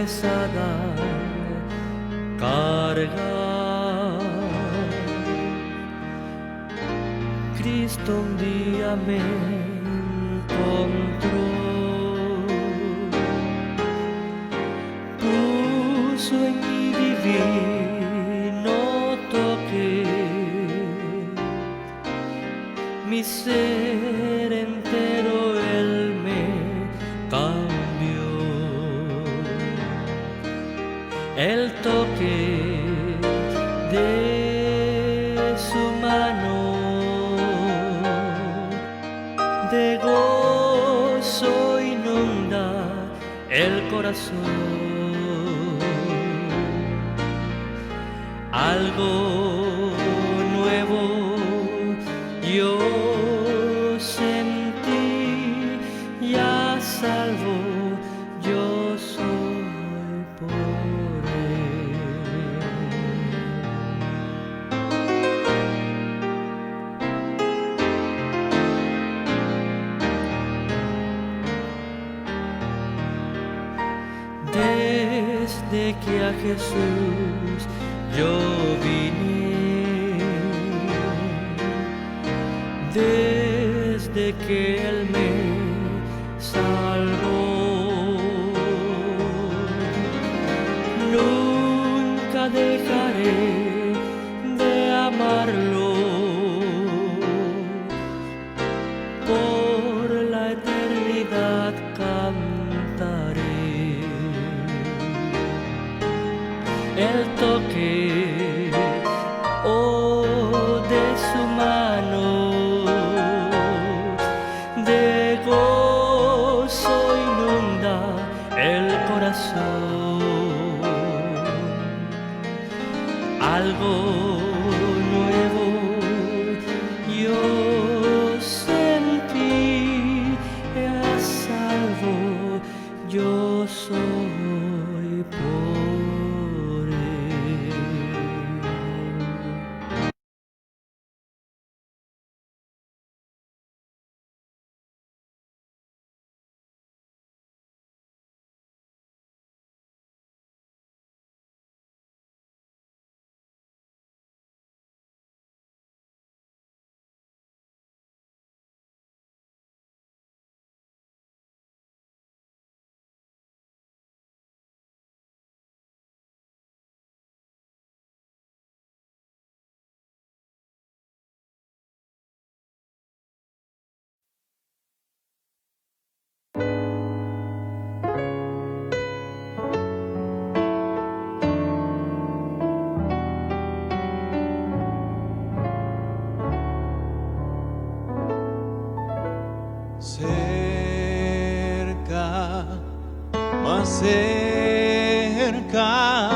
pesada carga. Cristo un día me encontró, puso en mi divino toque mi ser entero, Él me cambió. El toque de su mano de gozo inunda el corazón. Algo nuevo yo sentí, ya salvo yo soy por Él. Desde que a Jesús yo vine, desde que Él me salvó, nunca dejaré de amarlo. Por la eternidad cantaré. El toque, oh, de su mano de gozo inunda el corazón. Algo nuevo yo sentí, a salvo yo soy por Él. Cerca, más cerca,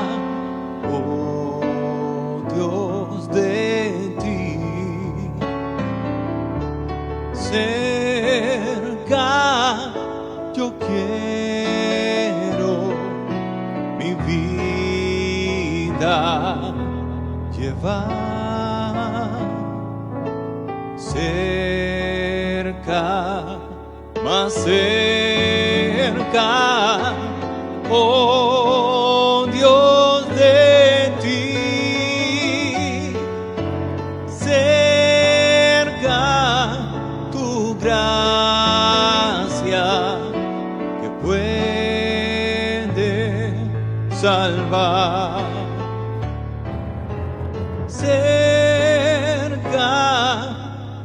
oh Dios, de ti. Cerca yo quiero mi vida llevar. Cerca, más cerca, oh Dios, de ti. Cerca tu gracia que puede salvar. Cerca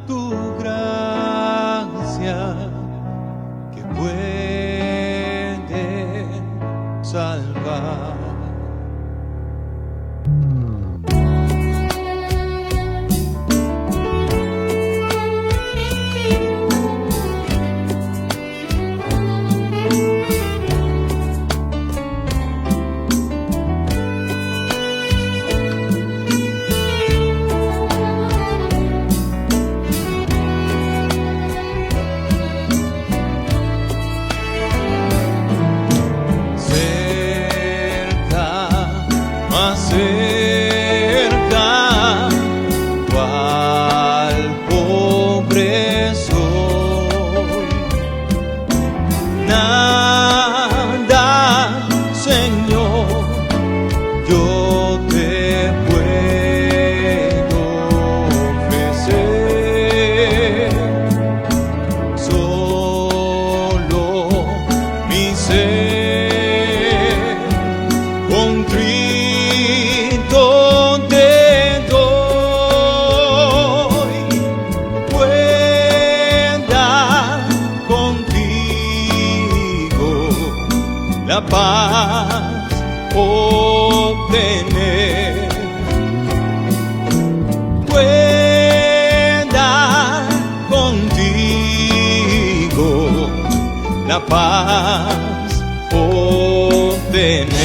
tu gracia que puede salvar. Cerca, más cerca. Grito te doy, pueda contigo la paz obtener, pueda contigo la paz obtener.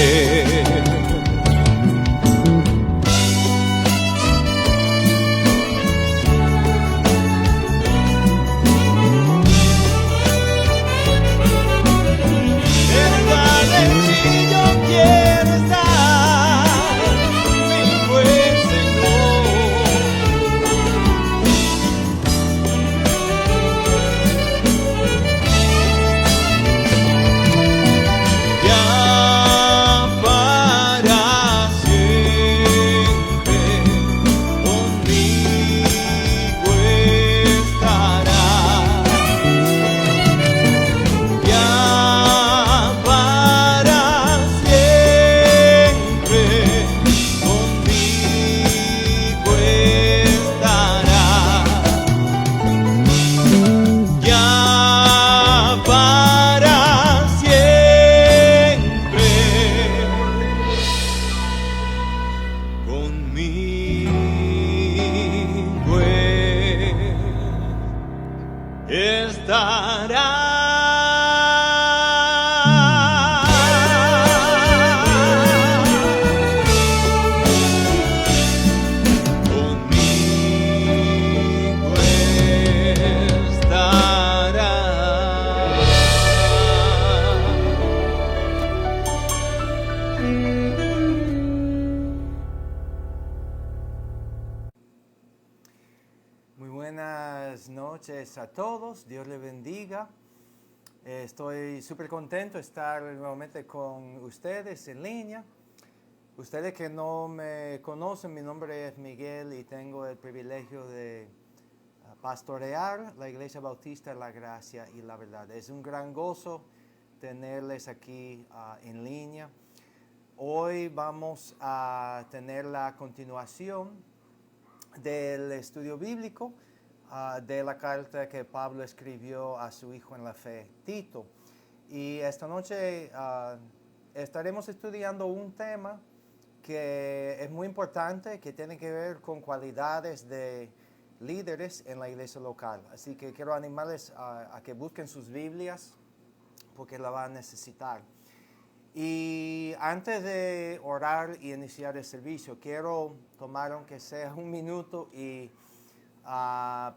A todos, Dios les bendiga. Estoy súper contento de estar nuevamente con ustedes en línea. Ustedes que no me conocen, mi nombre es Miguel y tengo el privilegio de pastorear la Iglesia Bautista de la Gracia y la Verdad. Es un gran gozo tenerles aquí en línea. Hoy vamos a tener la continuación del estudio bíblico de la carta que Pablo escribió a su hijo en la fe, Tito. Y esta noche estaremos estudiando un tema que es muy importante, que tiene que ver con cualidades de líderes en la iglesia local. Así que quiero animarles a que busquen sus Biblias, porque la van a necesitar. Y antes de orar y iniciar el servicio, quiero tomar aunque sea un minuto y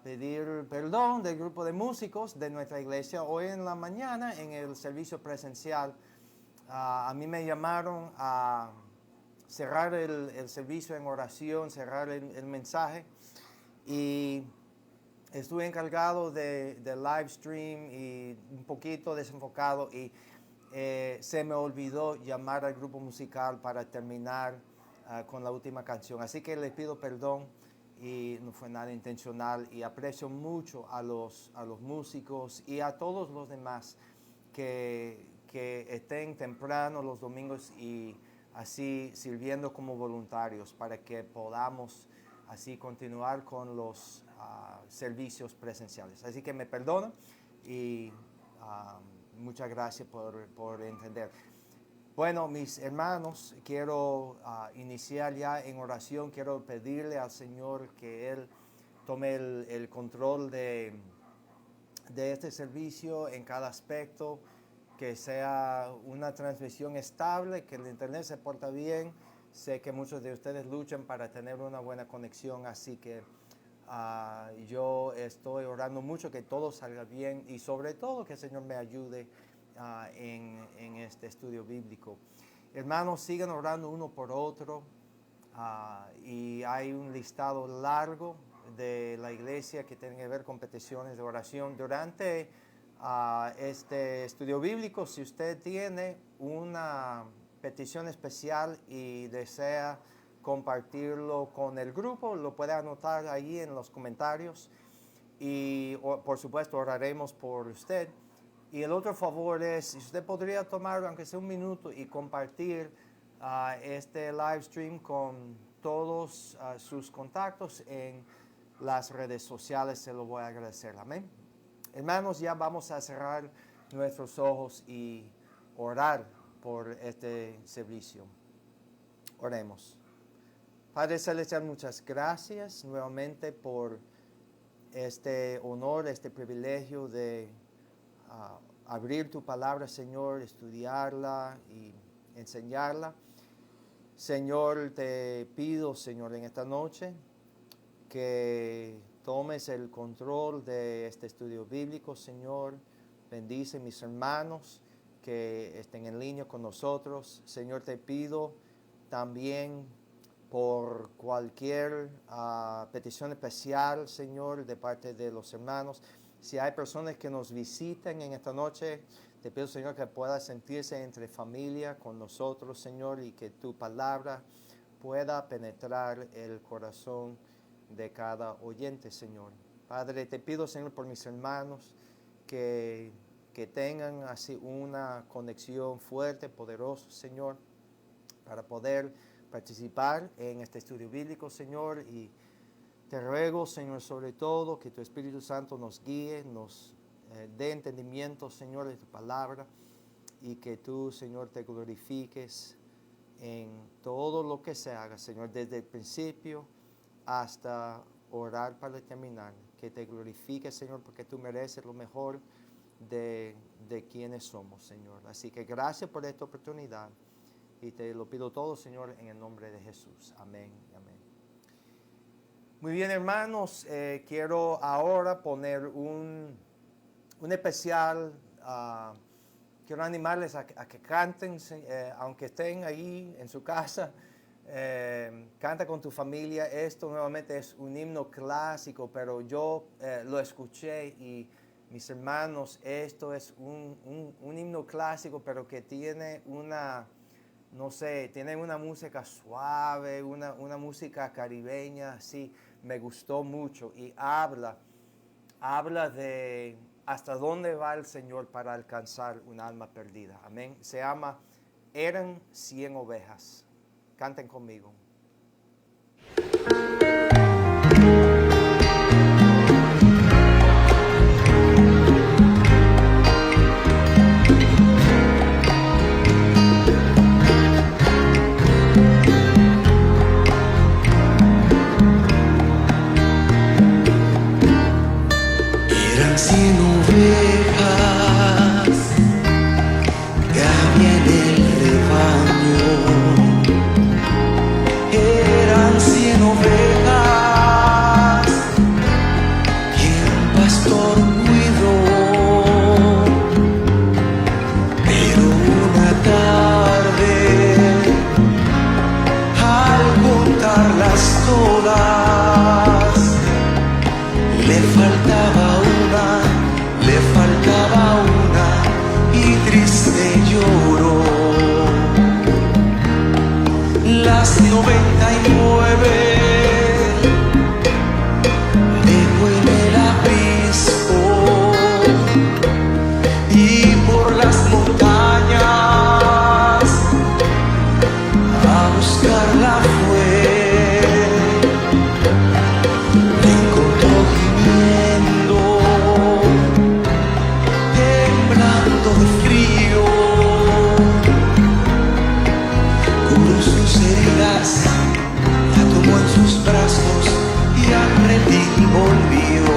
pedir perdón del grupo de músicos de nuestra iglesia. Hoy en la mañana, en el servicio presencial, a mí me llamaron a cerrar el servicio en oración, cerrar el mensaje, y estuve encargado de live stream y un poquito desenfocado, y se me olvidó llamar al grupo musical para terminar con la última canción. Así que les pido perdón y no fue nada intencional, y aprecio mucho a los músicos y a todos los demás que estén temprano los domingos y así sirviendo como voluntarios para que podamos así continuar con los servicios presenciales. Así que me perdonan y muchas gracias por entender. Bueno, mis hermanos, quiero iniciar ya en oración. Quiero pedirle al Señor que Él tome el control de este servicio en cada aspecto, que sea una transmisión estable, que el internet se porta bien. Sé que muchos de ustedes luchan para tener una buena conexión, así que yo estoy orando mucho que todo salga bien, y sobre todo que el Señor me ayude en este estudio bíblico. Hermanos, sigan orando uno por otro, y hay un listado largo de la iglesia que tiene que ver con peticiones de oración. Durante este estudio bíblico, si usted tiene una petición especial y desea compartirlo con el grupo, lo puede anotar ahí en los comentarios, y por supuesto oraremos por usted. Y el otro favor es, si usted podría tomar aunque sea un minuto y compartir este live stream con todos sus contactos en las redes sociales. Se lo voy a agradecer. Amén. Hermanos, ya vamos a cerrar nuestros ojos y orar por este servicio. Oremos. Padre Celestial, muchas gracias nuevamente por este honor, este privilegio de abrir tu palabra, Señor, estudiarla y enseñarla. Señor, te pido, Señor, en esta noche que tomes el control de este estudio bíblico, Señor. Bendice mis hermanos que estén en línea con nosotros. Señor, te pido también por cualquier petición especial, Señor, de parte de los hermanos. Si hay personas que nos visiten en esta noche, te pido, Señor, que pueda sentirse entre familia con nosotros, Señor, y que tu palabra pueda penetrar el corazón de cada oyente, Señor. Padre, te pido, Señor, por mis hermanos que tengan así una conexión fuerte, poderosa, Señor, para poder participar en este estudio bíblico, Señor. Y te ruego, Señor, sobre todo, que tu Espíritu Santo nos guíe, nos dé entendimiento, Señor, de tu palabra, y que tú, Señor, te glorifiques en todo lo que se haga, Señor, desde el principio hasta orar para terminar. Que te glorifiques, Señor, porque tú mereces lo mejor de quienes somos, Señor. Así que gracias por esta oportunidad y te lo pido todo, Señor, en el nombre de Jesús. Amén. Amén. Muy bien, hermanos, quiero ahora poner un especial. Quiero animarles a que canten, aunque estén ahí en su casa. Canta con tu familia. Esto nuevamente es un himno clásico, pero yo lo escuché y mis hermanos, esto es un himno clásico, pero que tiene tiene una música suave, una música caribeña, así. Me gustó mucho y habla de hasta dónde va el Señor para alcanzar un alma perdida. Amén. Se llama Eran 100 ovejas. Canten conmigo. Eran 100 ovejas que había en el rebaño. Eran 100 ovejas que un pastor cuidó. Pero una tarde, al contarlas todas, le faltaba una y triste lloró. Las 99 dejó en el aprisco y por las montañas a buscarla fue. La encontró gimiendo, temblando de frío, cubrió sus heridas, la tomó en sus brazos y al redil volvió.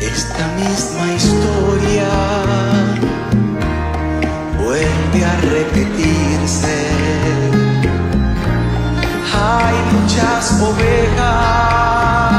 Esta misma historia vuelve a repetirse. Hay muchas ovejas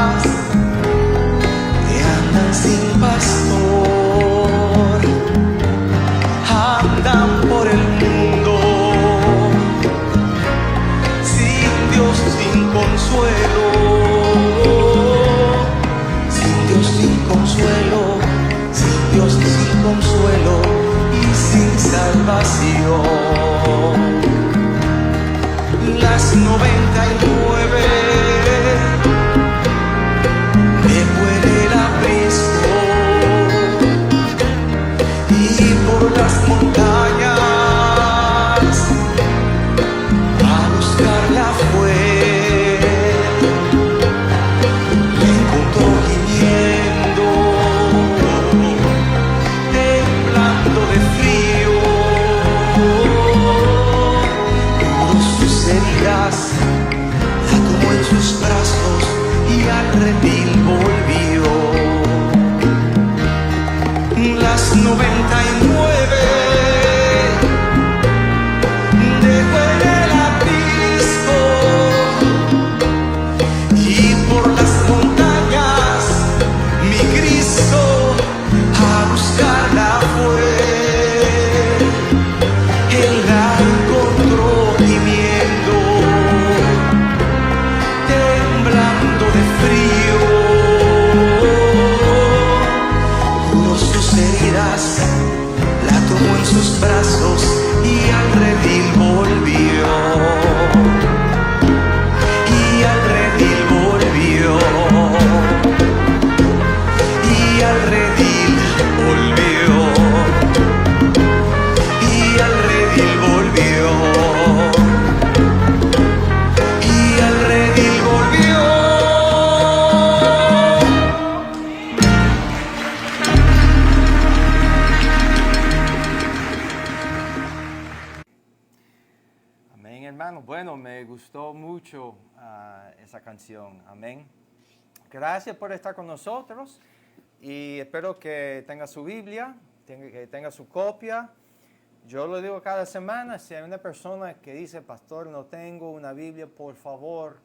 Bueno, me gustó mucho esa canción. Amén. Gracias por estar con nosotros y espero que tenga su Biblia, que tenga su copia. Yo lo digo cada semana, si hay una persona que dice, pastor, no tengo una Biblia, por favor,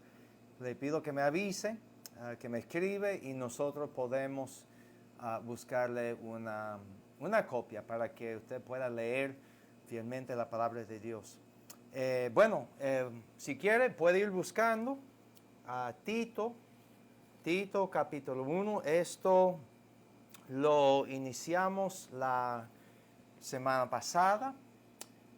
le pido que me avise, que me escribe y nosotros podemos buscarle una copia para que usted pueda leer fielmente la palabra de Dios. Si quiere puede ir buscando a Tito capítulo 1. Esto lo iniciamos la semana pasada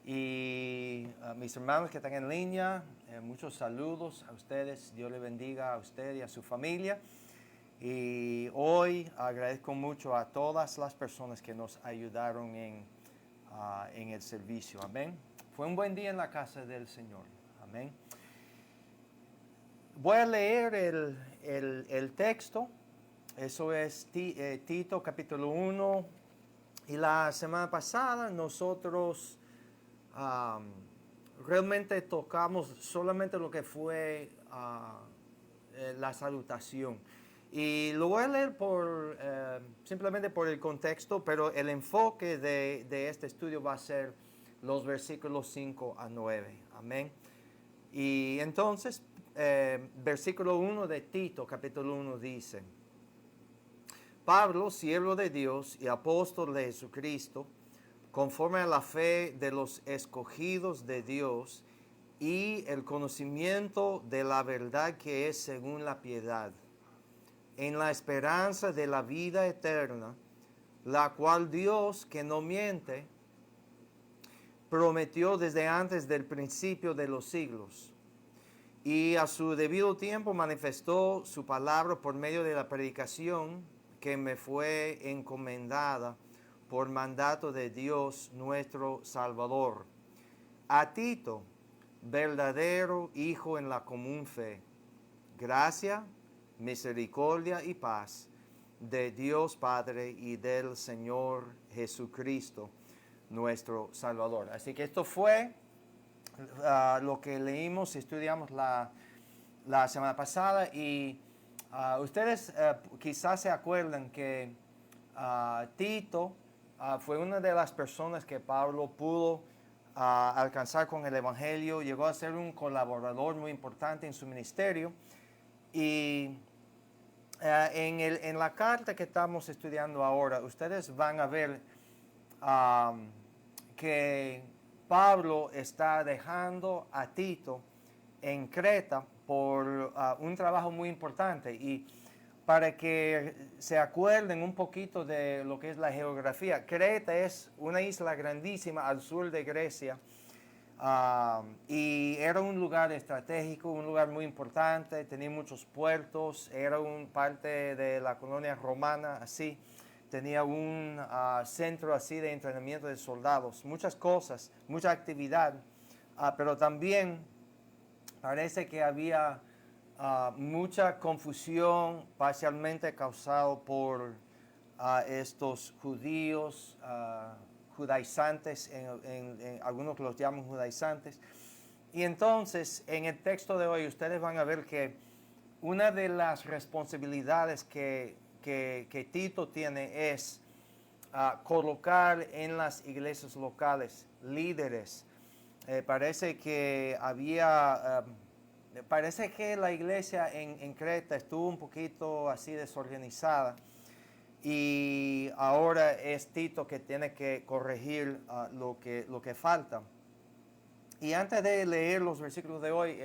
y mis hermanos que están en línea, muchos saludos a ustedes. Dios les bendiga a usted y a su familia. Y hoy agradezco mucho a todas las personas que nos ayudaron en el servicio. Amén. Fue un buen día en la casa del Señor. Amén. Voy a leer el texto. Eso es Tito capítulo 1. Y la semana pasada nosotros realmente tocamos solamente lo que fue la salutación. Y lo voy a leer simplemente por el contexto, pero el enfoque de este estudio va a ser los versículos 5 a 9. Amén. Y entonces, versículo 1 de Tito, capítulo 1 dice: Pablo, siervo de Dios y apóstol de Jesucristo, conforme a la fe de los escogidos de Dios y el conocimiento de la verdad que es según la piedad, en la esperanza de la vida eterna, la cual Dios, que no miente, prometió desde antes del principio de los siglos, y a su debido tiempo manifestó su palabra por medio de la predicación que me fue encomendada por mandato de Dios nuestro Salvador. A Tito, verdadero hijo en la común fe, gracia, misericordia y paz de Dios Padre y del Señor Jesucristo, nuestro Salvador. Así que esto fue lo que leímos y estudiamos la semana pasada. Y ustedes quizás se acuerdan que Tito fue una de las personas que Pablo pudo alcanzar con el Evangelio. Llegó a ser un colaborador muy importante en su ministerio. Y en la carta que estamos estudiando ahora, ustedes van a ver que Pablo está dejando a Tito en Creta por un trabajo muy importante. Y para que se acuerden un poquito de lo que es la geografía, Creta es una isla grandísima al sur de Grecia. Y era un lugar estratégico, un lugar muy importante, tenía muchos puertos, era parte de la colonia romana, así, tenía un centro así de entrenamiento de soldados, muchas cosas, mucha actividad, pero también parece que había mucha confusión, parcialmente causado por estos judíos, judaizantes, en algunos los llaman judaizantes. Y entonces, en el texto de hoy, ustedes van a ver que una de las responsabilidades que Tito tiene es colocar en las iglesias locales líderes. Parece que la iglesia en Creta estuvo un poquito así desorganizada. Y ahora es Tito que tiene que corregir lo que falta. Y antes de leer los versículos de hoy,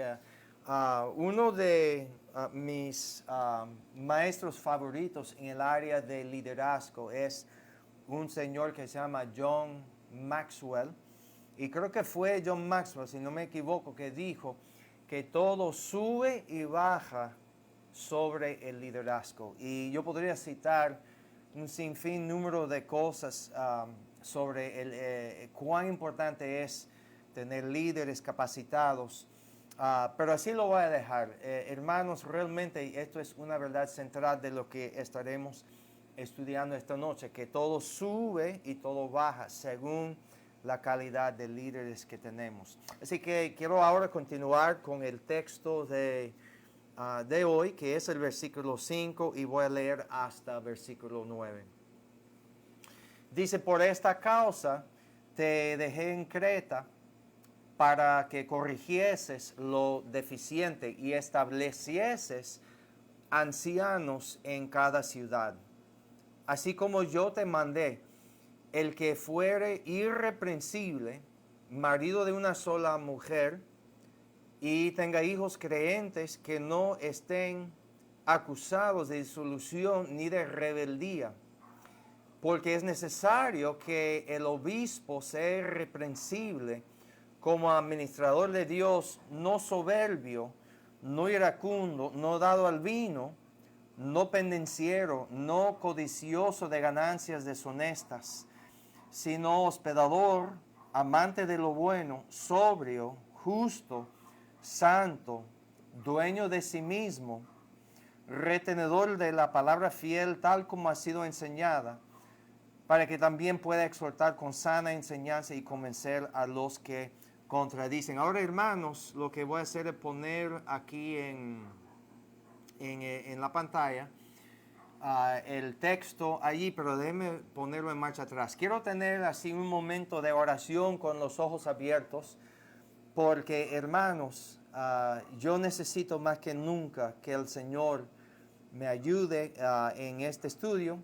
uno de mis maestros favoritos en el área de liderazgo es un señor que se llama John Maxwell. Y creo que fue John Maxwell, si no me equivoco, que dijo que todo sube y baja sobre el liderazgo. Y yo podría citar un sinfín número de cosas sobre cuán importante es tener líderes capacitados. Pero así lo voy a dejar. Hermanos, realmente esto es una verdad central de lo que estaremos estudiando esta noche, que todo sube y todo baja según la calidad de líderes que tenemos. Así que quiero ahora continuar con el texto de hoy, que es el versículo 5, y voy a leer hasta versículo 9. Dice, por esta causa te dejé en Creta para que corrigieses lo deficiente y establecieses ancianos en cada ciudad. Así como yo te mandé, el que fuere irreprensible, marido de una sola mujer, y tenga hijos creyentes que no estén acusados de disolución ni de rebeldía, porque es necesario que el obispo sea irreprensible como administrador de Dios, no soberbio, no iracundo, no dado al vino, no pendenciero, no codicioso de ganancias deshonestas, sino hospedador, amante de lo bueno, sobrio, justo, santo, dueño de sí mismo, retenedor de la palabra fiel tal como ha sido enseñada, para que también pueda exhortar con sana enseñanza y convencer a los que contradicen. Ahora, hermanos, lo que voy a hacer es poner aquí en la pantalla el texto allí, pero déjenme ponerlo en marcha atrás. Quiero tener así un momento de oración con los ojos abiertos, porque, hermanos, yo necesito más que nunca que el Señor me ayude en este estudio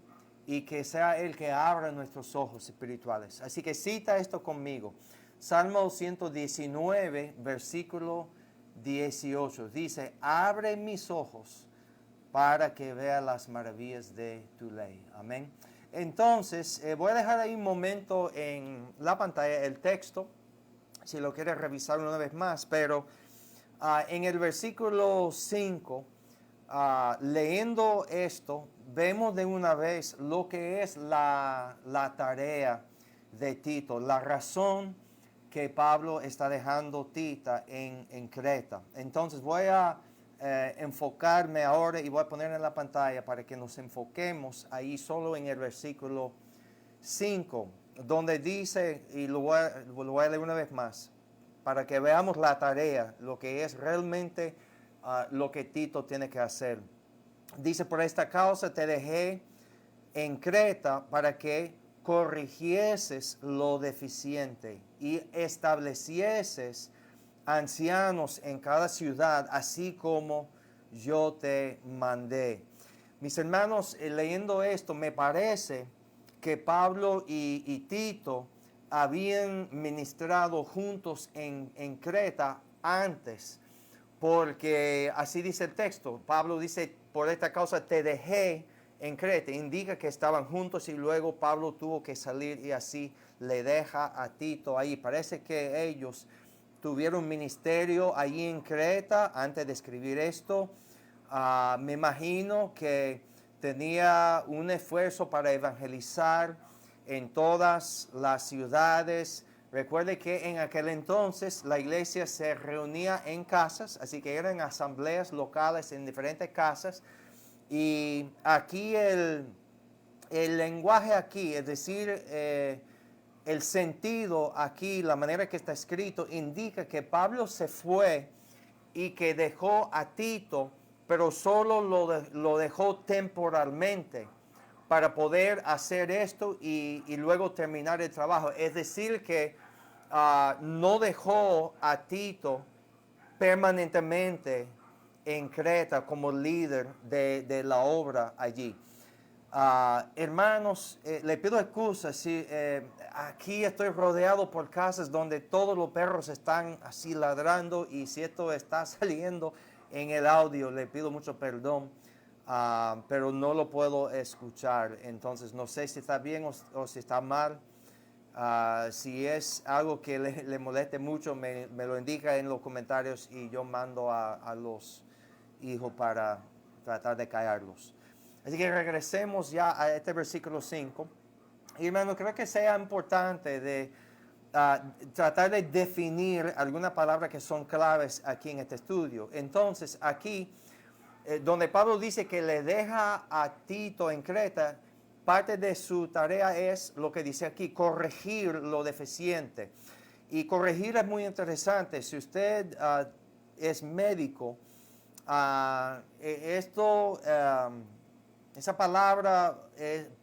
y que sea Él que abra nuestros ojos espirituales. Así que cita esto conmigo. Salmo 119, versículo 18. Dice, abre mis ojos para que vea las maravillas de tu ley. Amén. Entonces, voy a dejar ahí un momento en la pantalla el texto, si lo quieres revisar una vez más, pero en el versículo 5, leyendo esto, vemos de una vez lo que es la tarea de Tito, la razón que Pablo está dejando Tita en Creta. Entonces voy a enfocarme ahora y voy a poner en la pantalla para que nos enfoquemos ahí solo en el versículo 5, donde dice, y lo voy a leer una vez más, para que veamos la tarea, lo que es realmente lo que Tito tiene que hacer. Dice, por esta causa te dejé en Creta para que corrigieses lo deficiente y establecieses ancianos en cada ciudad, así como yo te mandé. Mis hermanos, leyendo esto, me parece que Pablo y Tito habían ministrado juntos en Creta antes, porque así dice el texto. Pablo dice, por esta causa te dejé en Creta, indica que estaban juntos y luego Pablo tuvo que salir y así le deja a Tito ahí. Parece que ellos tuvieron ministerio allí en Creta antes de escribir esto. Me imagino que tenía un esfuerzo para evangelizar en todas las ciudades. Recuerde que en aquel entonces la iglesia se reunía en casas, así que eran asambleas locales en diferentes casas. Y aquí el lenguaje aquí, es decir, el sentido aquí, la manera que está escrito, indica que Pablo se fue y que dejó a Tito, pero solo lo dejó temporalmente para poder hacer esto y luego terminar el trabajo. Es decir, que no dejó a Tito permanentemente en Creta como líder de la obra allí. Hermanos, le pido excusas si aquí estoy rodeado por casas donde todos los perros están así ladrando, y si esto está saliendo en el audio, le pido mucho perdón, pero no lo puedo escuchar. Entonces no sé si está bien o si está mal. Si es algo que le moleste mucho, me lo indica en los comentarios y yo mando a los hijos para tratar de callarlos. Así que regresemos ya a este versículo 5. Y hermano, creo que sea importante de tratar de definir algunas palabras que son claves aquí en este estudio. Entonces, aquí, donde Pablo dice que le deja a Tito en Creta, parte de su tarea es lo que dice aquí, corregir lo deficiente. Y corregir es muy interesante. Si usted es médico, esa palabra,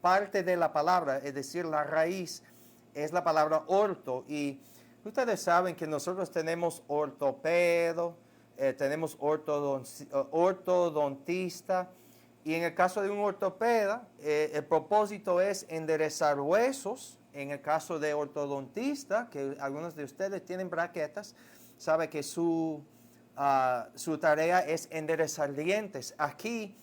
parte de la palabra, es decir, la raíz, es la palabra orto. Y ustedes saben que nosotros tenemos ortopedo, tenemos ortodontista. Y en el caso de un ortopeda, el propósito es enderezar huesos. En el caso de ortodontista, que algunos de ustedes tienen braquetas, sabe que su tarea es enderezar dientes. Aquí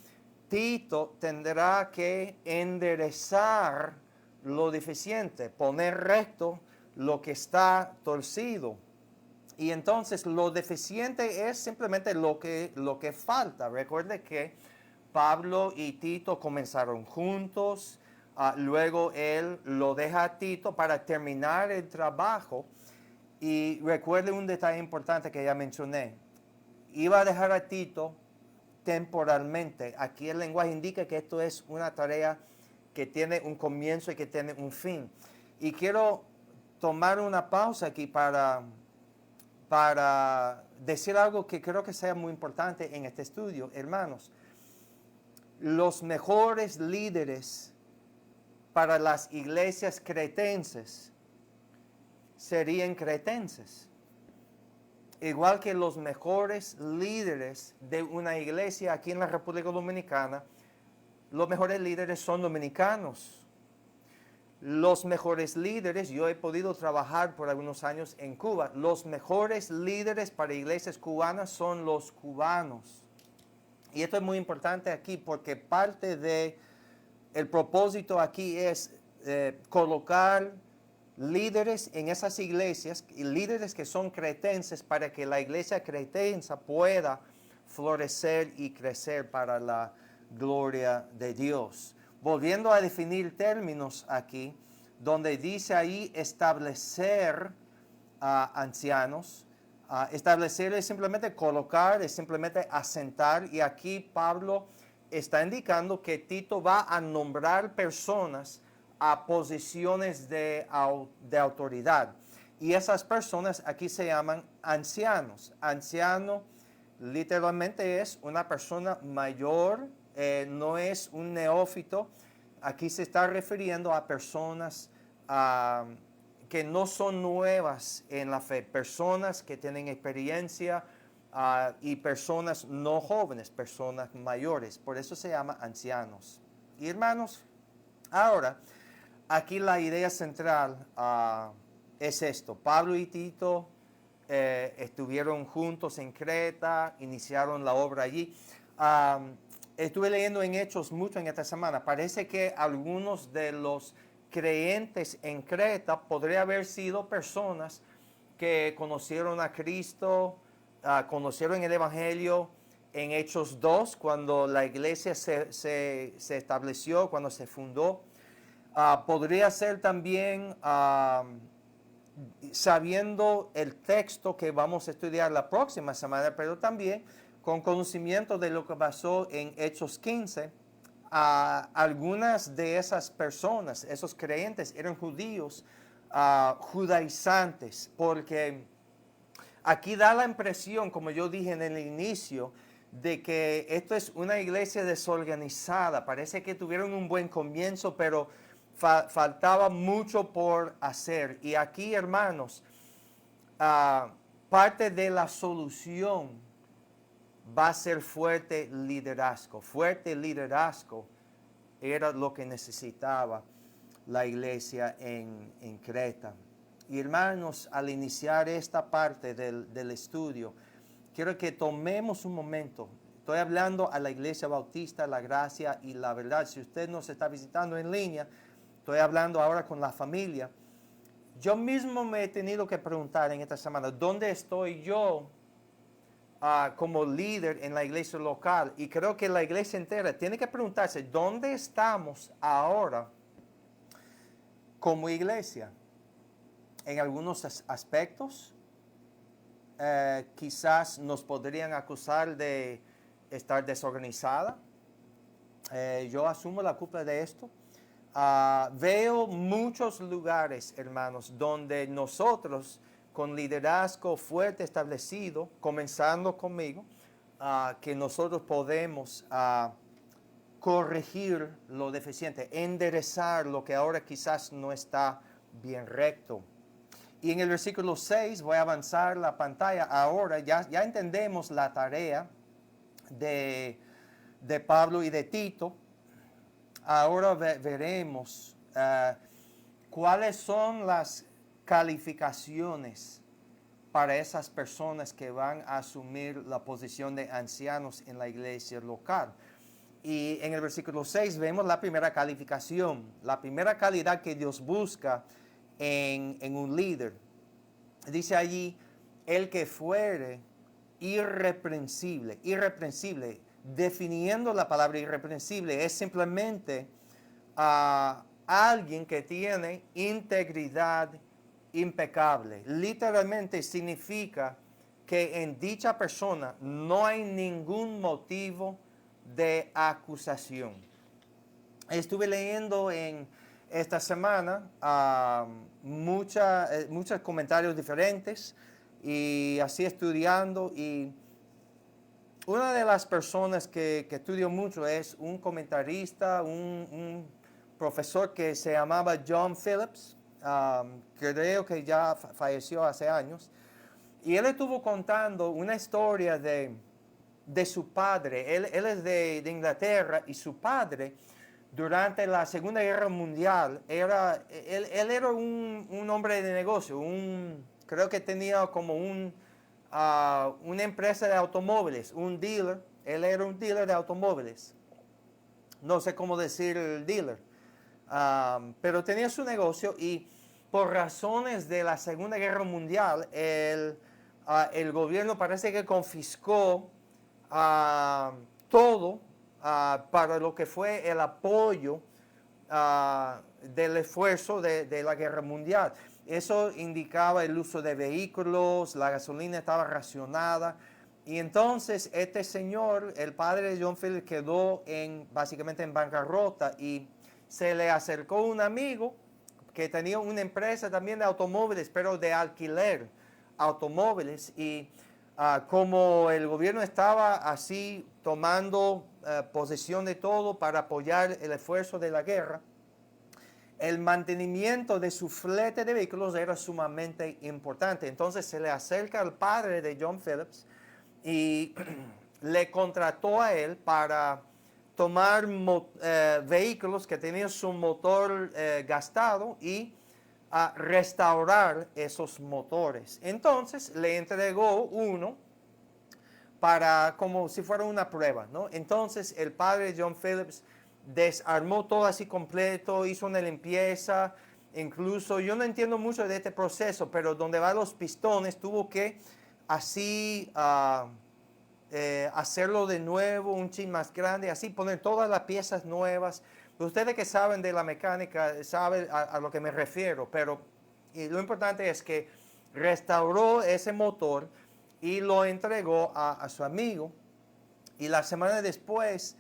Tito tendrá que enderezar lo deficiente, poner recto lo que está torcido. Y entonces lo deficiente es simplemente lo que falta. Recuerde que Pablo y Tito comenzaron juntos, luego él lo deja a Tito para terminar el trabajo. Y recuerde un detalle importante que ya mencioné. Iba a dejar a Tito temporalmente. Aquí el lenguaje indica que esto es una tarea que tiene un comienzo y que tiene un fin. Y quiero tomar una pausa aquí para decir algo que creo que sea muy importante en este estudio. Hermanos, los mejores líderes para las iglesias cretenses serían cretenses. Igual que los mejores líderes de una iglesia aquí en la República Dominicana, los mejores líderes son dominicanos. Los mejores líderes, yo he podido trabajar por algunos años en Cuba, los mejores líderes para iglesias cubanas son los cubanos. Y esto es muy importante aquí porque parte de el propósito aquí es colocar líderes en esas iglesias, y líderes que son cretenses, para que la iglesia cretensa pueda florecer y crecer para la gloria de Dios. Volviendo a definir términos aquí, donde dice ahí establecer ancianos, establecer es simplemente colocar, es simplemente asentar, y aquí Pablo está indicando que Tito va a nombrar personas a posiciones de autoridad. Y esas personas aquí se llaman ancianos. Anciano literalmente es una persona mayor, no es un neófito. Aquí se está refiriendo a personas que no son nuevas en la fe, personas que tienen experiencia y personas no jóvenes, personas mayores. Por eso se llama ancianos. Y hermanos, ahora, aquí la idea central es esto. Pablo y Tito estuvieron juntos en Creta, iniciaron la obra allí. Estuve leyendo en Hechos mucho en esta semana. Parece que algunos de los creyentes en Creta podrían haber sido personas que conocieron a Cristo, conocieron el Evangelio en Hechos 2, cuando la iglesia se estableció, cuando se fundó. Podría ser también sabiendo el texto que vamos a estudiar la próxima semana, pero también con conocimiento de lo que pasó en Hechos 15. Algunas de esas personas, esos creyentes, eran judíos judaizantes, porque aquí da la impresión, como yo dije en el inicio, de que esto es una iglesia desorganizada. Parece que tuvieron un buen comienzo, pero faltaba mucho por hacer. Y aquí, hermanos, parte de la solución va a ser fuerte liderazgo. Fuerte liderazgo era lo que necesitaba la iglesia en Creta. Y hermanos, al iniciar esta parte del estudio, quiero que tomemos un momento. Estoy hablando a la Iglesia Bautista, la Gracia y la Verdad. Si usted nos está visitando en línea, estoy hablando ahora con la familia. Yo mismo me he tenido que preguntar en esta semana, ¿dónde estoy yo como líder en la iglesia local? Y creo que la iglesia entera tiene que preguntarse, ¿dónde estamos ahora como iglesia? En algunos aspectos, quizás nos podrían acusar de estar desorganizada. Yo asumo la culpa de esto. veo muchos lugares, hermanos, donde nosotros, con liderazgo fuerte establecido, comenzando conmigo, que nosotros podemos corregir lo deficiente, enderezar lo que ahora quizás no está bien recto. Y en el versículo 6, voy a avanzar la pantalla, ahora ya entendemos la tarea de Pablo y de Tito. Ahora veremos cuáles son las calificaciones para esas personas que van a asumir la posición de ancianos en la iglesia local. Y en el versículo 6 vemos la primera calificación, la primera calidad que Dios busca en un líder. Dice allí, el que fuere irreprensible. Definiendo la palabra irreprensible es simplemente alguien que tiene integridad impecable. Literalmente significa que en dicha persona no hay ningún motivo de acusación. Estuve leyendo en esta semana muchos comentarios diferentes y así estudiando, y una de las personas que estudio mucho es un comentarista, un profesor que se llamaba John Phillips, creo que ya falleció hace años, y él estuvo contando una historia de su padre. Él es de Inglaterra, y su padre durante la Segunda Guerra Mundial él era un hombre de negocio, creo que tenía como una empresa de automóviles, un dealer. Él era un dealer de automóviles. No sé cómo decir el dealer. Pero tenía su negocio, y por razones de la Segunda Guerra Mundial, el gobierno parece que confiscó todo para lo que fue el apoyo del esfuerzo de la Guerra Mundial. Eso indicaba el uso de vehículos, la gasolina estaba racionada, y entonces este señor, el padre de John Phillips, quedó básicamente en bancarrota, y se le acercó un amigo que tenía una empresa también de automóviles, pero de alquiler automóviles, y como el gobierno estaba así tomando posesión de todo para apoyar el esfuerzo de la guerra, el mantenimiento de su flete de vehículos era sumamente importante. Entonces se le acerca al padre de John Phillips y le contrató a él para tomar vehículos que tenían su motor gastado y restaurar esos motores. Entonces le entregó uno como si fuera una prueba, ¿no? Entonces el padre John Phillips desarmó todo así completo, hizo una limpieza, incluso yo no entiendo mucho de este proceso, pero donde van los pistones tuvo que así hacerlo de nuevo, un chin más grande, así poner todas las piezas nuevas. Ustedes que saben de la mecánica saben a lo que me refiero, pero lo importante es que restauró ese motor y lo entregó a su amigo, y la semana después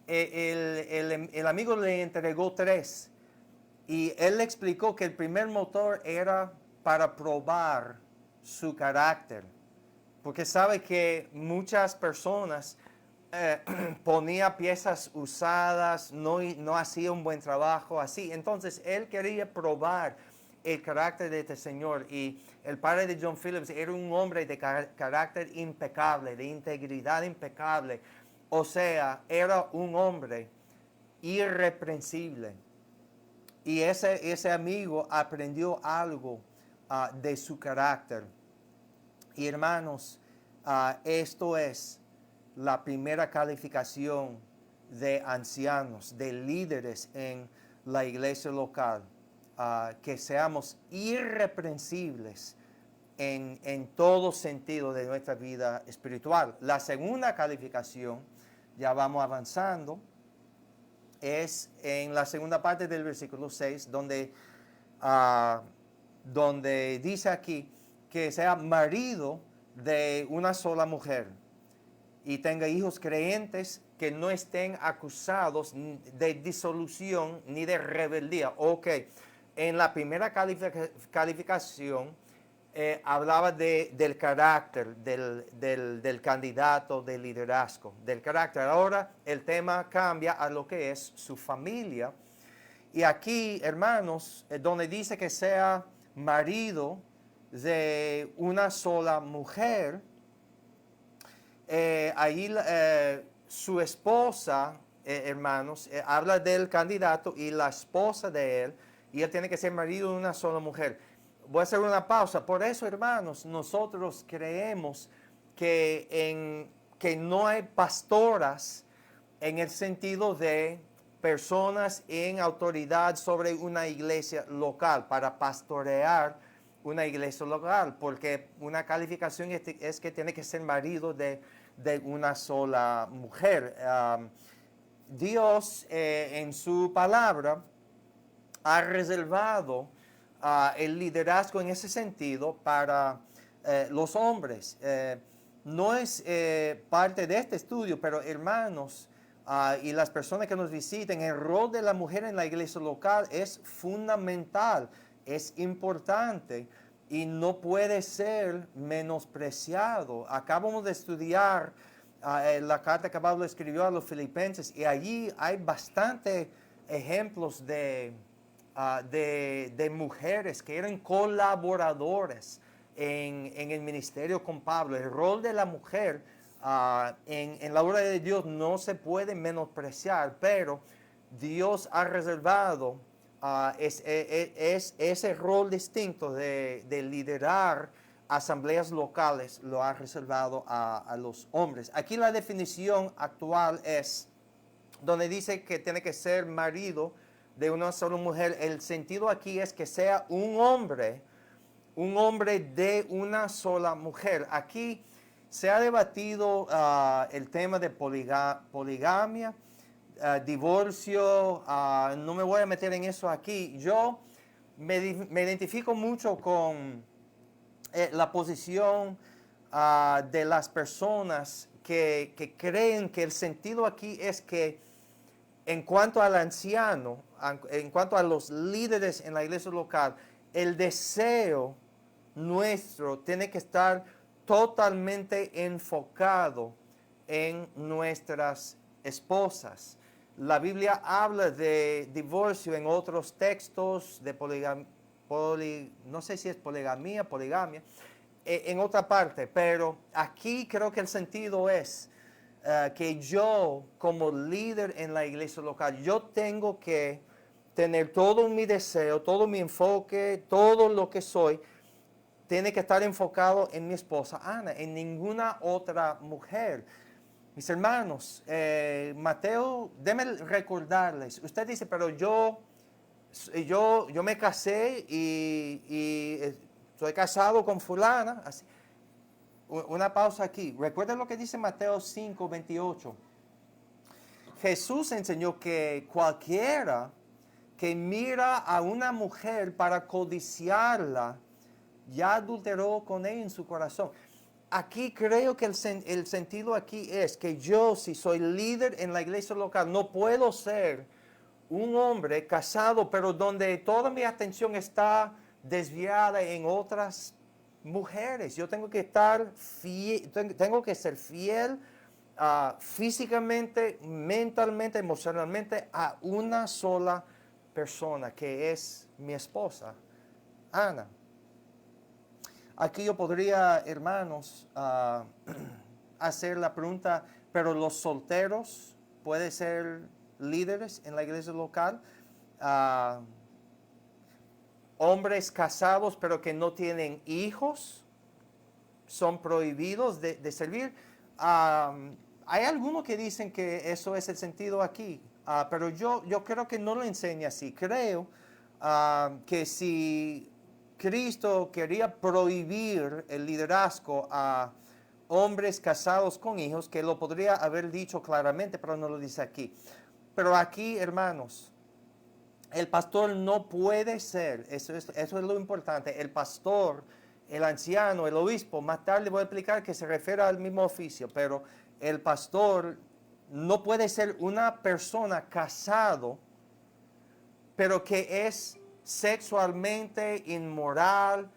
el amigo le entregó 3, y él le explicó que el primer motor era para probar su carácter, porque sabe que muchas personas ponía piezas usadas, no hacía un buen trabajo, así. Entonces él quería probar el carácter de este señor, y el padre de John Phillips era un hombre de carácter impecable, de integridad impecable. O sea, era un hombre irreprensible. Y ese amigo aprendió algo de su carácter. Y hermanos, esto es la primera calificación de ancianos, de líderes en la iglesia local, que seamos irreprensibles en todo sentido de nuestra vida espiritual. La segunda calificación, ya vamos avanzando, es en la segunda parte del versículo 6, donde dice aquí que sea marido de una sola mujer y tenga hijos creyentes que no estén acusados de disolución ni de rebeldía. Ok, en la primera calificación hablaba del carácter del candidato de liderazgo, del carácter. Ahora el tema cambia a lo que es su familia. Y aquí, hermanos, donde dice que sea marido de una sola mujer, ahí su esposa, hermanos, habla del candidato y la esposa de él, y él tiene que ser marido de una sola mujer. Voy a hacer una pausa. Por eso, hermanos, nosotros creemos que no hay pastoras en el sentido de personas en autoridad sobre una iglesia local, para pastorear una iglesia local, porque una calificación es que tiene que ser marido de una sola mujer. Dios en su palabra ha reservado el liderazgo en ese sentido para los hombres. No es parte de este estudio, pero hermanos, y las personas que nos visiten, el rol de la mujer en la iglesia local es fundamental, es importante y no puede ser menospreciado. Acabamos de estudiar la carta que Pablo escribió a los filipenses, y allí hay bastantes ejemplos de mujeres que eran colaboradores en el ministerio con Pablo. El rol de la mujer en la obra de Dios no se puede menospreciar, pero Dios ha reservado ese rol distinto de liderar asambleas locales, lo ha reservado a los hombres. Aquí la definición actual es donde dice que tiene que ser marido de una sola mujer. El sentido aquí es que sea un hombre de una sola mujer. Aquí se ha debatido el tema de poligamia, divorcio. No me voy a meter en eso aquí. Yo me identifico mucho con la posición de las personas que creen que el sentido aquí es que en cuanto al anciano, en cuanto a los líderes en la iglesia local, el deseo nuestro tiene que estar totalmente enfocado en nuestras esposas. La Biblia habla de divorcio en otros textos, de no sé si es poligamia, en otra parte, pero aquí creo que el sentido es que yo, como líder en la iglesia local, yo tengo que tener todo mi deseo, todo mi enfoque, todo lo que soy, tiene que estar enfocado en mi esposa Ana, en ninguna otra mujer. Mis hermanos, Mateo, déjenme recordarles, usted dice, pero yo me casé y estoy casado con fulana. Así. Una pausa aquí. Recuerden lo que dice Mateo 5:28. Jesús enseñó que cualquiera que mira a una mujer para codiciarla, ya adulteró con ella en su corazón. Aquí creo que el sentido aquí es que yo, si soy líder en la iglesia local, no puedo ser un hombre casado, pero donde toda mi atención está desviada en otras mujeres. Yo tengo que estar fiel, tengo que ser fiel físicamente, mentalmente, emocionalmente a una sola persona, que es mi esposa, Ana. Aquí yo podría, hermanos, hacer la pregunta, pero los solteros pueden ser líderes en la iglesia local. Hombres casados pero que no tienen hijos son prohibidos de servir. Hay algunos que dicen que eso es el sentido aquí, pero yo creo que no lo enseña así. Creo que si Cristo quería prohibir el liderazgo a hombres casados con hijos, que lo podría haber dicho claramente, pero no lo dice aquí. Pero aquí, hermanos, el pastor no puede ser, eso es lo importante, el pastor, el anciano, el obispo. Más tarde voy a explicar que se refiere al mismo oficio, pero el pastor no puede ser una persona casado, pero que es sexualmente inmoral,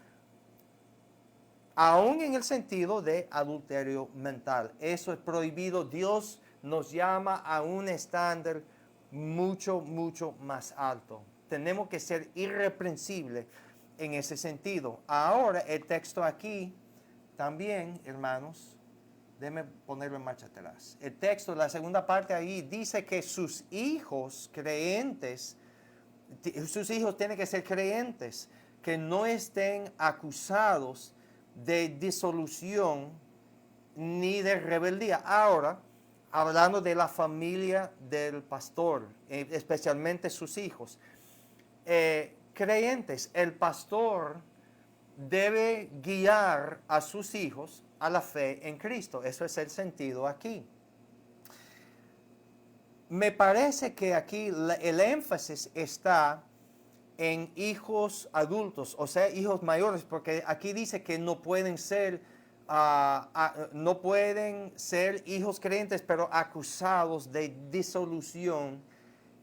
aún en el sentido de adulterio mental. Eso es prohibido. Dios nos llama a un estándar mucho, mucho más alto. Tenemos que ser irreprensibles en ese sentido. Ahora, el texto aquí también, hermanos, déjenme ponerlo en marcha atrás. El texto, la segunda parte ahí, dice que sus hijos creyentes, sus hijos tienen que ser creyentes, que no estén acusados de disolución ni de rebeldía. Ahora, hablando de la familia del pastor, especialmente sus hijos, creyentes, el pastor debe guiar a sus hijos a la fe en Cristo. Eso es el sentido aquí. Me parece que aquí el énfasis está en hijos adultos, o sea, hijos mayores, porque aquí dice que no pueden ser hijos creyentes, pero acusados de disolución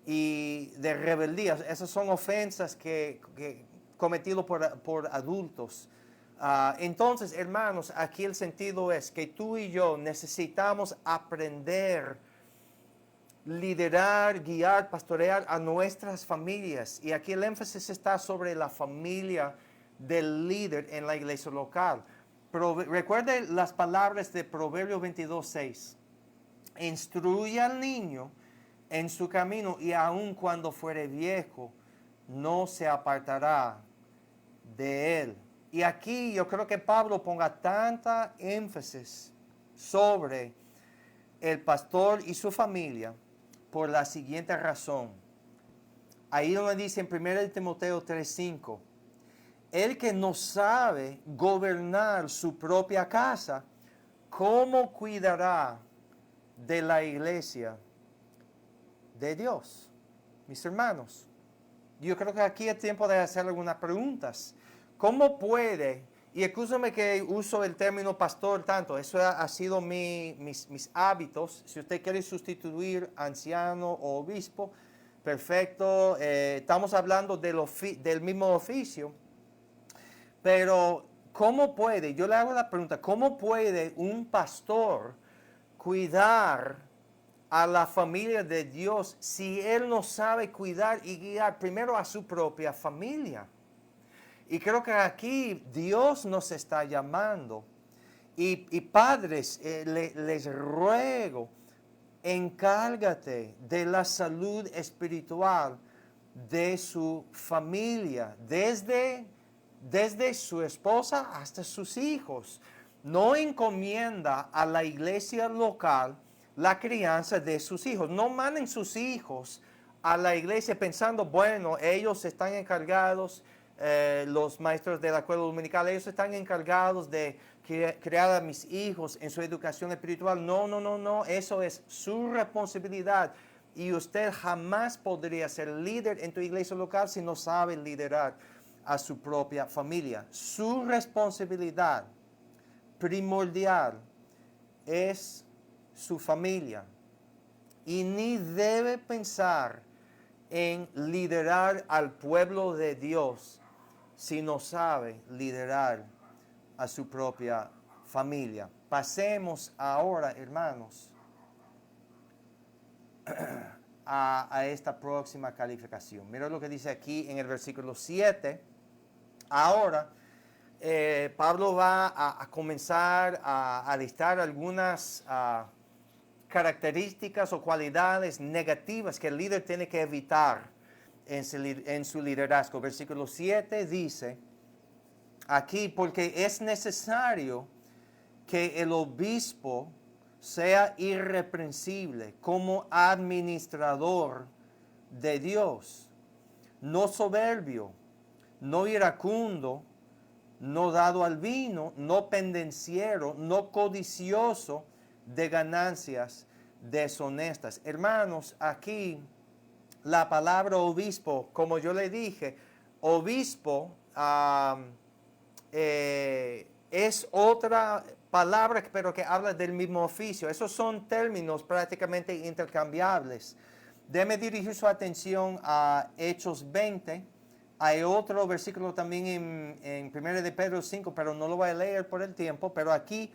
y de rebeldía. Esas son ofensas que cometidas por adultos. Entonces, hermanos, aquí el sentido es que tú y yo necesitamos aprender, liderar, guiar, pastorear a nuestras familias. Y aquí el énfasis está sobre la familia del líder en la iglesia local. Recuerde las palabras de Proverbios 22:6. Instruye al niño en su camino y aun cuando fuere viejo, no se apartará de él. Y aquí yo creo que Pablo ponga tanta énfasis sobre el pastor y su familia por la siguiente razón. Ahí donde dice en 1 Timoteo 3:5, el que no sabe gobernar su propia casa, ¿cómo cuidará de la iglesia de Dios? Mis hermanos, yo creo que aquí es tiempo de hacer algunas preguntas. ¿Cómo puede, y escúchame que uso el término pastor tanto, eso ha sido mis hábitos, si usted quiere sustituir anciano o obispo, perfecto, estamos hablando del mismo oficio, pero ¿cómo puede, yo le hago la pregunta, ¿cómo puede un pastor cuidar a la familia de Dios si él no sabe cuidar y guiar primero a su propia familia? Y creo que aquí Dios nos está llamando. Y padres, les ruego, encárgate de la salud espiritual de su familia, desde su esposa hasta sus hijos. No encomienda a la iglesia local la crianza de sus hijos. No manden sus hijos a la iglesia pensando, bueno, ellos están encargados, los maestros de la escuela dominical, ellos están encargados de crear a mis hijos en su educación espiritual. No, eso es su responsabilidad. Y usted jamás podría ser líder en tu iglesia local si no sabe liderar a su propia familia. Su responsabilidad primordial es su familia. Y ni debe pensar en liderar al pueblo de Dios si no sabe liderar a su propia familia. Pasemos ahora, hermanos, a esta próxima calificación. Mira lo que dice aquí en el versículo 7. Ahora, Pablo va a comenzar a listar algunas características o cualidades negativas que el líder tiene que evitar en su liderazgo. Versículo 7 dice aquí, porque es necesario que el obispo sea irreprensible como administrador de Dios, no soberbio, no iracundo, no dado al vino, no pendenciero, no codicioso de ganancias deshonestas. Hermanos, aquí la palabra obispo, como yo le dije, obispo es otra palabra, pero que habla del mismo oficio. Esos son términos prácticamente intercambiables. Déjeme dirigir su atención a Hechos 20. Hay otro versículo también en 1 de Pedro 5, pero no lo voy a leer por el tiempo. Pero aquí,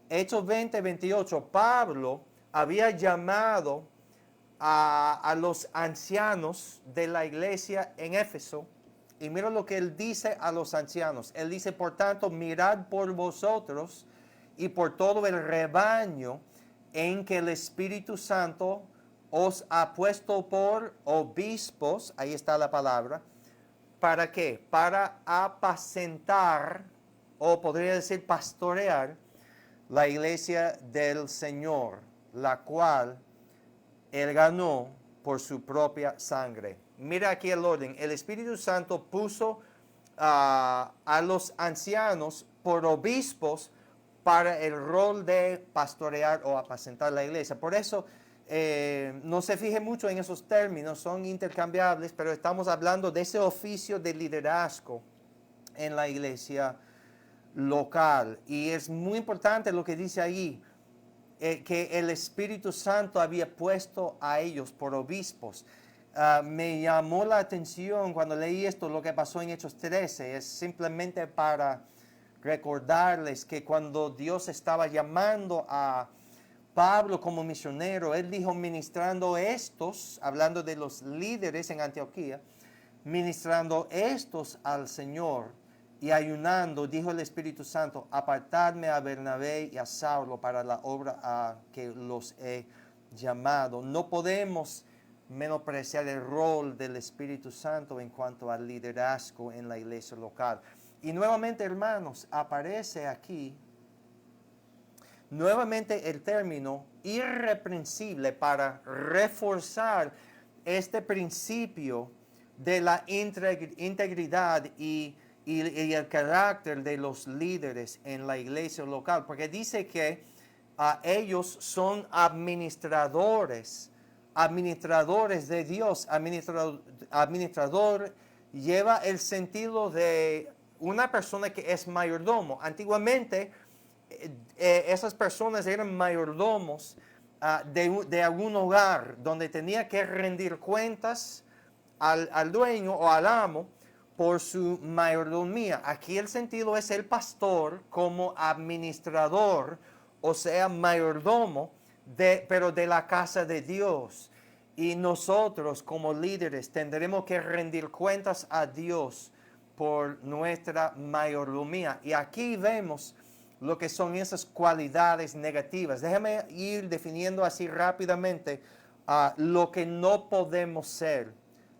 Hechos 20, 28, Pablo había llamado a los ancianos de la iglesia en Éfeso. Y mira lo que él dice a los ancianos. Él dice, por tanto, mirad por vosotros y por todo el rebaño en que el Espíritu Santo os ha puesto por obispos, ahí está la palabra, ¿para qué? Para apacentar, o podría decir pastorear, la iglesia del Señor, la cual Él ganó por su propia sangre. Mira aquí el orden. El Espíritu Santo puso a los ancianos por obispos para el rol de pastorear o apacentar la iglesia. Por eso no se fije mucho en esos términos, son intercambiables, pero estamos hablando de ese oficio de liderazgo en la iglesia local. Y es muy importante lo que dice ahí, que el Espíritu Santo había puesto a ellos por obispos. Me llamó la atención cuando leí esto, lo que pasó en Hechos 13, es simplemente para recordarles que cuando Dios estaba llamando a Pablo como misionero, él dijo ministrando estos, hablando de los líderes en Antioquía, ministrando estos al Señor y ayunando, dijo el Espíritu Santo, apartadme a Bernabé y a Saulo para la obra a que los he llamado. No podemos menospreciar el rol del Espíritu Santo en cuanto al liderazgo en la iglesia local. Y nuevamente, hermanos, aparece aquí nuevamente el término irreprensible para reforzar este principio de la integridad y el carácter de los líderes en la iglesia local, porque dice que ellos son administradores de Dios. Administrador lleva el sentido de una persona que es mayordomo. Antiguamente, esas personas eran mayordomos de algún hogar donde tenía que rendir cuentas al dueño o al amo por su mayordomía. Aquí el sentido es el pastor como administrador, o sea, mayordomo, pero de la casa de Dios. Y nosotros como líderes tendremos que rendir cuentas a Dios por nuestra mayordomía. Y aquí vemos lo que son esas cualidades negativas. Déjame ir definiendo así rápidamente lo que no podemos ser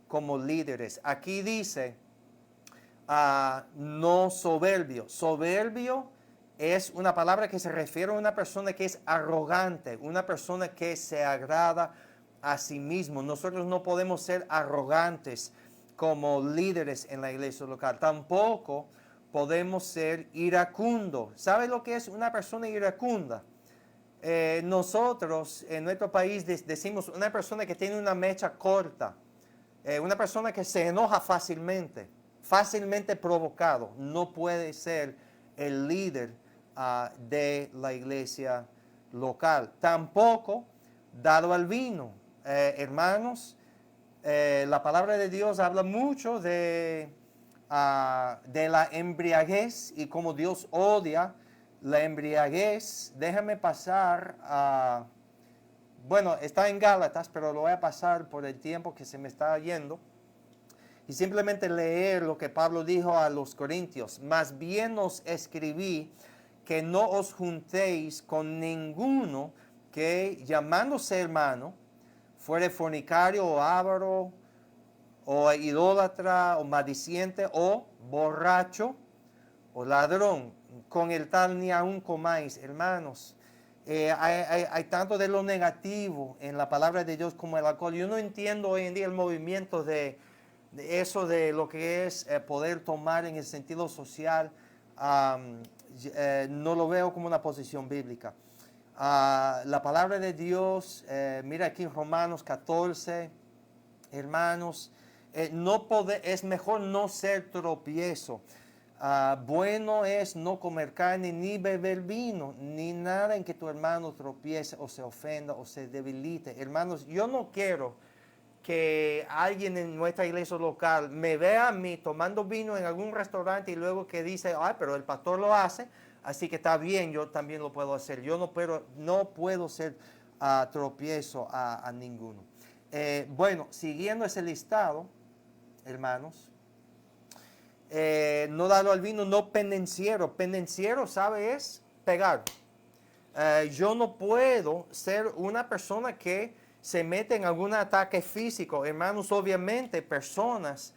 como líderes. Aquí dice, no soberbio. Soberbio es una palabra que se refiere a una persona que es arrogante, una persona que se agrada a sí mismo. Nosotros no podemos ser arrogantes como líderes en la iglesia local. Tampoco podemos ser iracundo. ¿Sabe lo que es una persona iracunda? Nosotros en nuestro país decimos una persona que tiene una mecha corta, una persona que se enoja fácilmente provocado. No puede ser el líder de la iglesia local. Tampoco dado al vino. Hermanos, la palabra de Dios habla mucho de la embriaguez y cómo Dios odia la embriaguez. Déjame pasar bueno, está en Gálatas, pero lo voy a pasar por el tiempo que se me está yendo. Y simplemente leer lo que Pablo dijo a los corintios. Más bien os escribí que no os juntéis con ninguno que, llamándose hermano, fuere fornicario o avaro, o idólatra, o maldiciente, o borracho, o ladrón. Con el tal ni aun comáis, hermanos. Hay tanto de lo negativo en la palabra de Dios como el alcohol. Yo no entiendo hoy en día el movimiento de eso de lo que es poder tomar en el sentido social. No lo veo como una posición bíblica. La palabra de Dios, mira aquí en Romanos 14, hermanos, es mejor no ser tropiezo. Bueno es no comer carne ni beber vino, ni nada en que tu hermano tropiece o se ofenda o se debilite. Hermanos, yo no quiero que alguien en nuestra iglesia local me vea a mí tomando vino en algún restaurante y luego que dice, ay, pero el pastor lo hace, así que está bien, yo también lo puedo hacer. Yo no puedo ser tropiezo a ninguno. Bueno, siguiendo ese listado, hermanos, no darlo al vino, no pendenciero. Pendenciero, ¿sabe? Es pegar. Yo no puedo ser una persona que se mete en algún ataque físico. Hermanos, obviamente, personas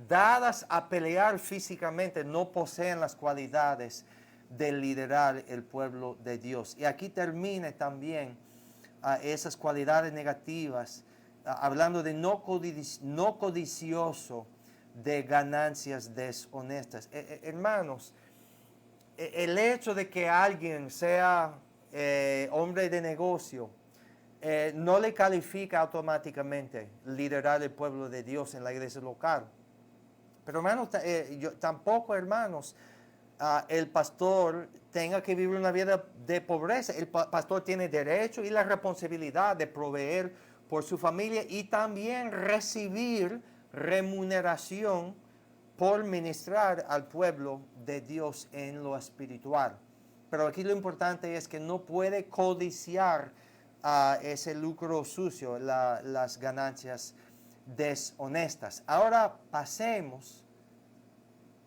dadas a pelear físicamente no poseen las cualidades de liderar el pueblo de Dios. Y aquí termina también esas cualidades negativas, hablando de no codicioso de ganancias deshonestas. Hermanos, el hecho de que alguien sea hombre de negocio no le califica automáticamente liderar el pueblo de Dios en la iglesia local. Pero hermanos, tampoco, hermanos, el pastor tenga que vivir una vida de pobreza. El pastor tiene derecho y la responsabilidad de proveer por su familia y también recibir remuneración por ministrar al pueblo de Dios en lo espiritual. Pero aquí lo importante es que no puede codiciar ese lucro sucio, las ganancias deshonestas. Ahora pasemos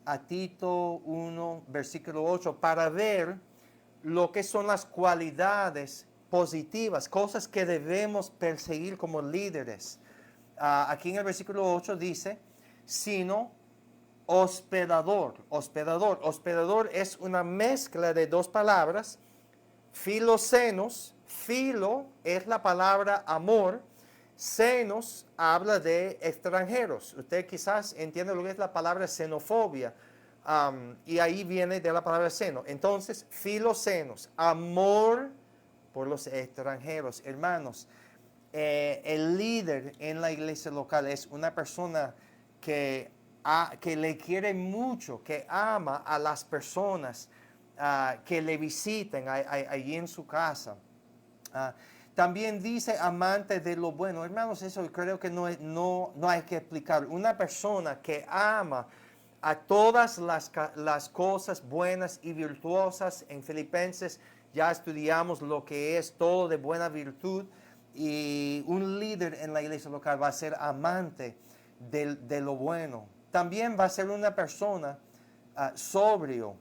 a Tito 1, versículo 8, para ver lo que son las cualidades positivas, cosas que debemos perseguir como líderes. Aquí en el versículo 8 dice, sino hospedador. Hospedador es una mezcla de dos palabras, filocenos. Filo es la palabra amor, cenos habla de extranjeros. Usted quizás entiende lo que es la palabra xenofobia, y ahí viene de la palabra seno. Entonces, filocenos, amor por los extranjeros. Hermanos, el líder en la iglesia local es una persona que le quiere mucho, que ama a las personas que le visiten allí en su casa. También dice amante de lo bueno. Hermanos, eso creo que no hay que explicar. Una persona que ama a todas las cosas buenas y virtuosas. En Filipenses ya estudiamos lo que es todo de buena virtud. Y un líder en la iglesia local va a ser amante de lo bueno. También va a ser una persona sobrio.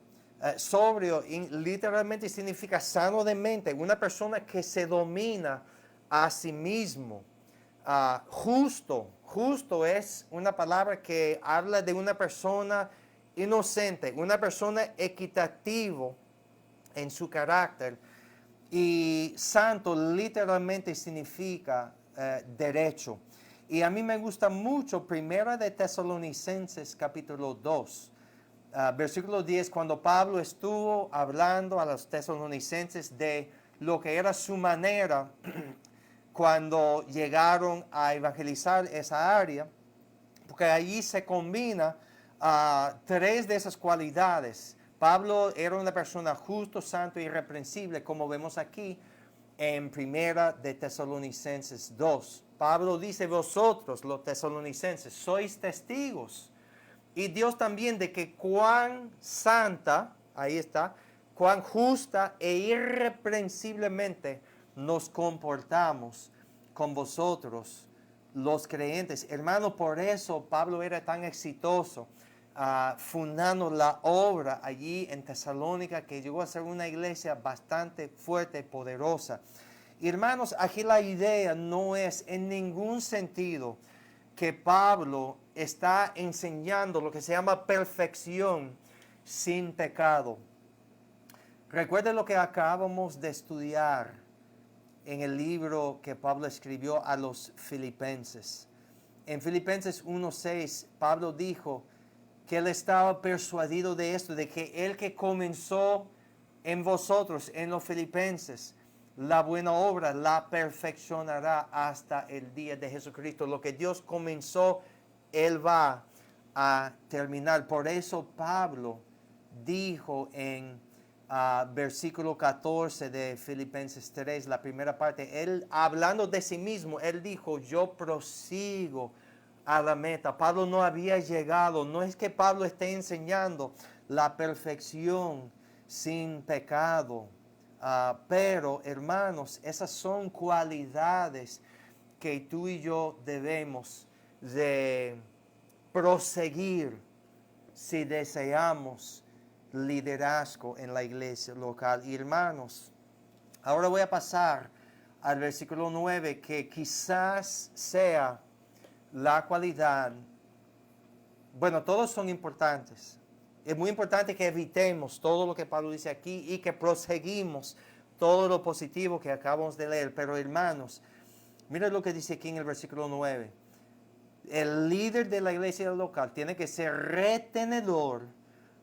Sobrio literalmente significa sano de mente, una persona que se domina a sí mismo. Justo es una palabra que habla de una persona inocente, una persona equitativo en su carácter. Y santo literalmente significa derecho. Y a mí me gusta mucho 1 de Tesalonicenses capítulo 2. Versículo 10, cuando Pablo estuvo hablando a los tesalonicenses de lo que era su manera cuando llegaron a evangelizar esa área, porque allí se combina tres de esas cualidades. Pablo era una persona justo, santo y irreprensible, como vemos aquí en 1 de Tesalonicenses 2. Pablo dice, vosotros los tesalonicenses sois testigos. Y Dios también de que cuán santa, ahí está, cuán justa e irreprensiblemente nos comportamos con vosotros los creyentes. Hermano, por eso Pablo era tan exitoso, fundando la obra allí en Tesalónica, que llegó a ser una iglesia bastante fuerte, poderosa. Y hermanos, aquí la idea no es en ningún sentido que Pablo está enseñando lo que se llama perfección sin pecado. Recuerden lo que acabamos de estudiar en el libro que Pablo escribió a los filipenses. En Filipenses 1:6, Pablo dijo que él estaba persuadido de esto, de que el que comenzó en vosotros, en los filipenses, la buena obra la perfeccionará hasta el día de Jesucristo. Lo que Dios comenzó, Él va a terminar. Por eso Pablo dijo en versículo 14 de Filipenses 3, la primera parte, él hablando de sí mismo, él dijo, yo prosigo a la meta. Pablo no había llegado, no es que Pablo esté enseñando la perfección sin pecado, pero hermanos, esas son cualidades que tú y yo debemos de proseguir si deseamos liderazgo en la iglesia local. Y hermanos, ahora voy a pasar al versículo 9, que quizás sea la cualidad. Bueno, todos son importantes. Es muy importante que evitemos todo lo que Pablo dice aquí y que proseguimos todo lo positivo que acabamos de leer. Pero hermanos, mira lo que dice aquí en el versículo 9. El líder de la iglesia local tiene que ser retenedor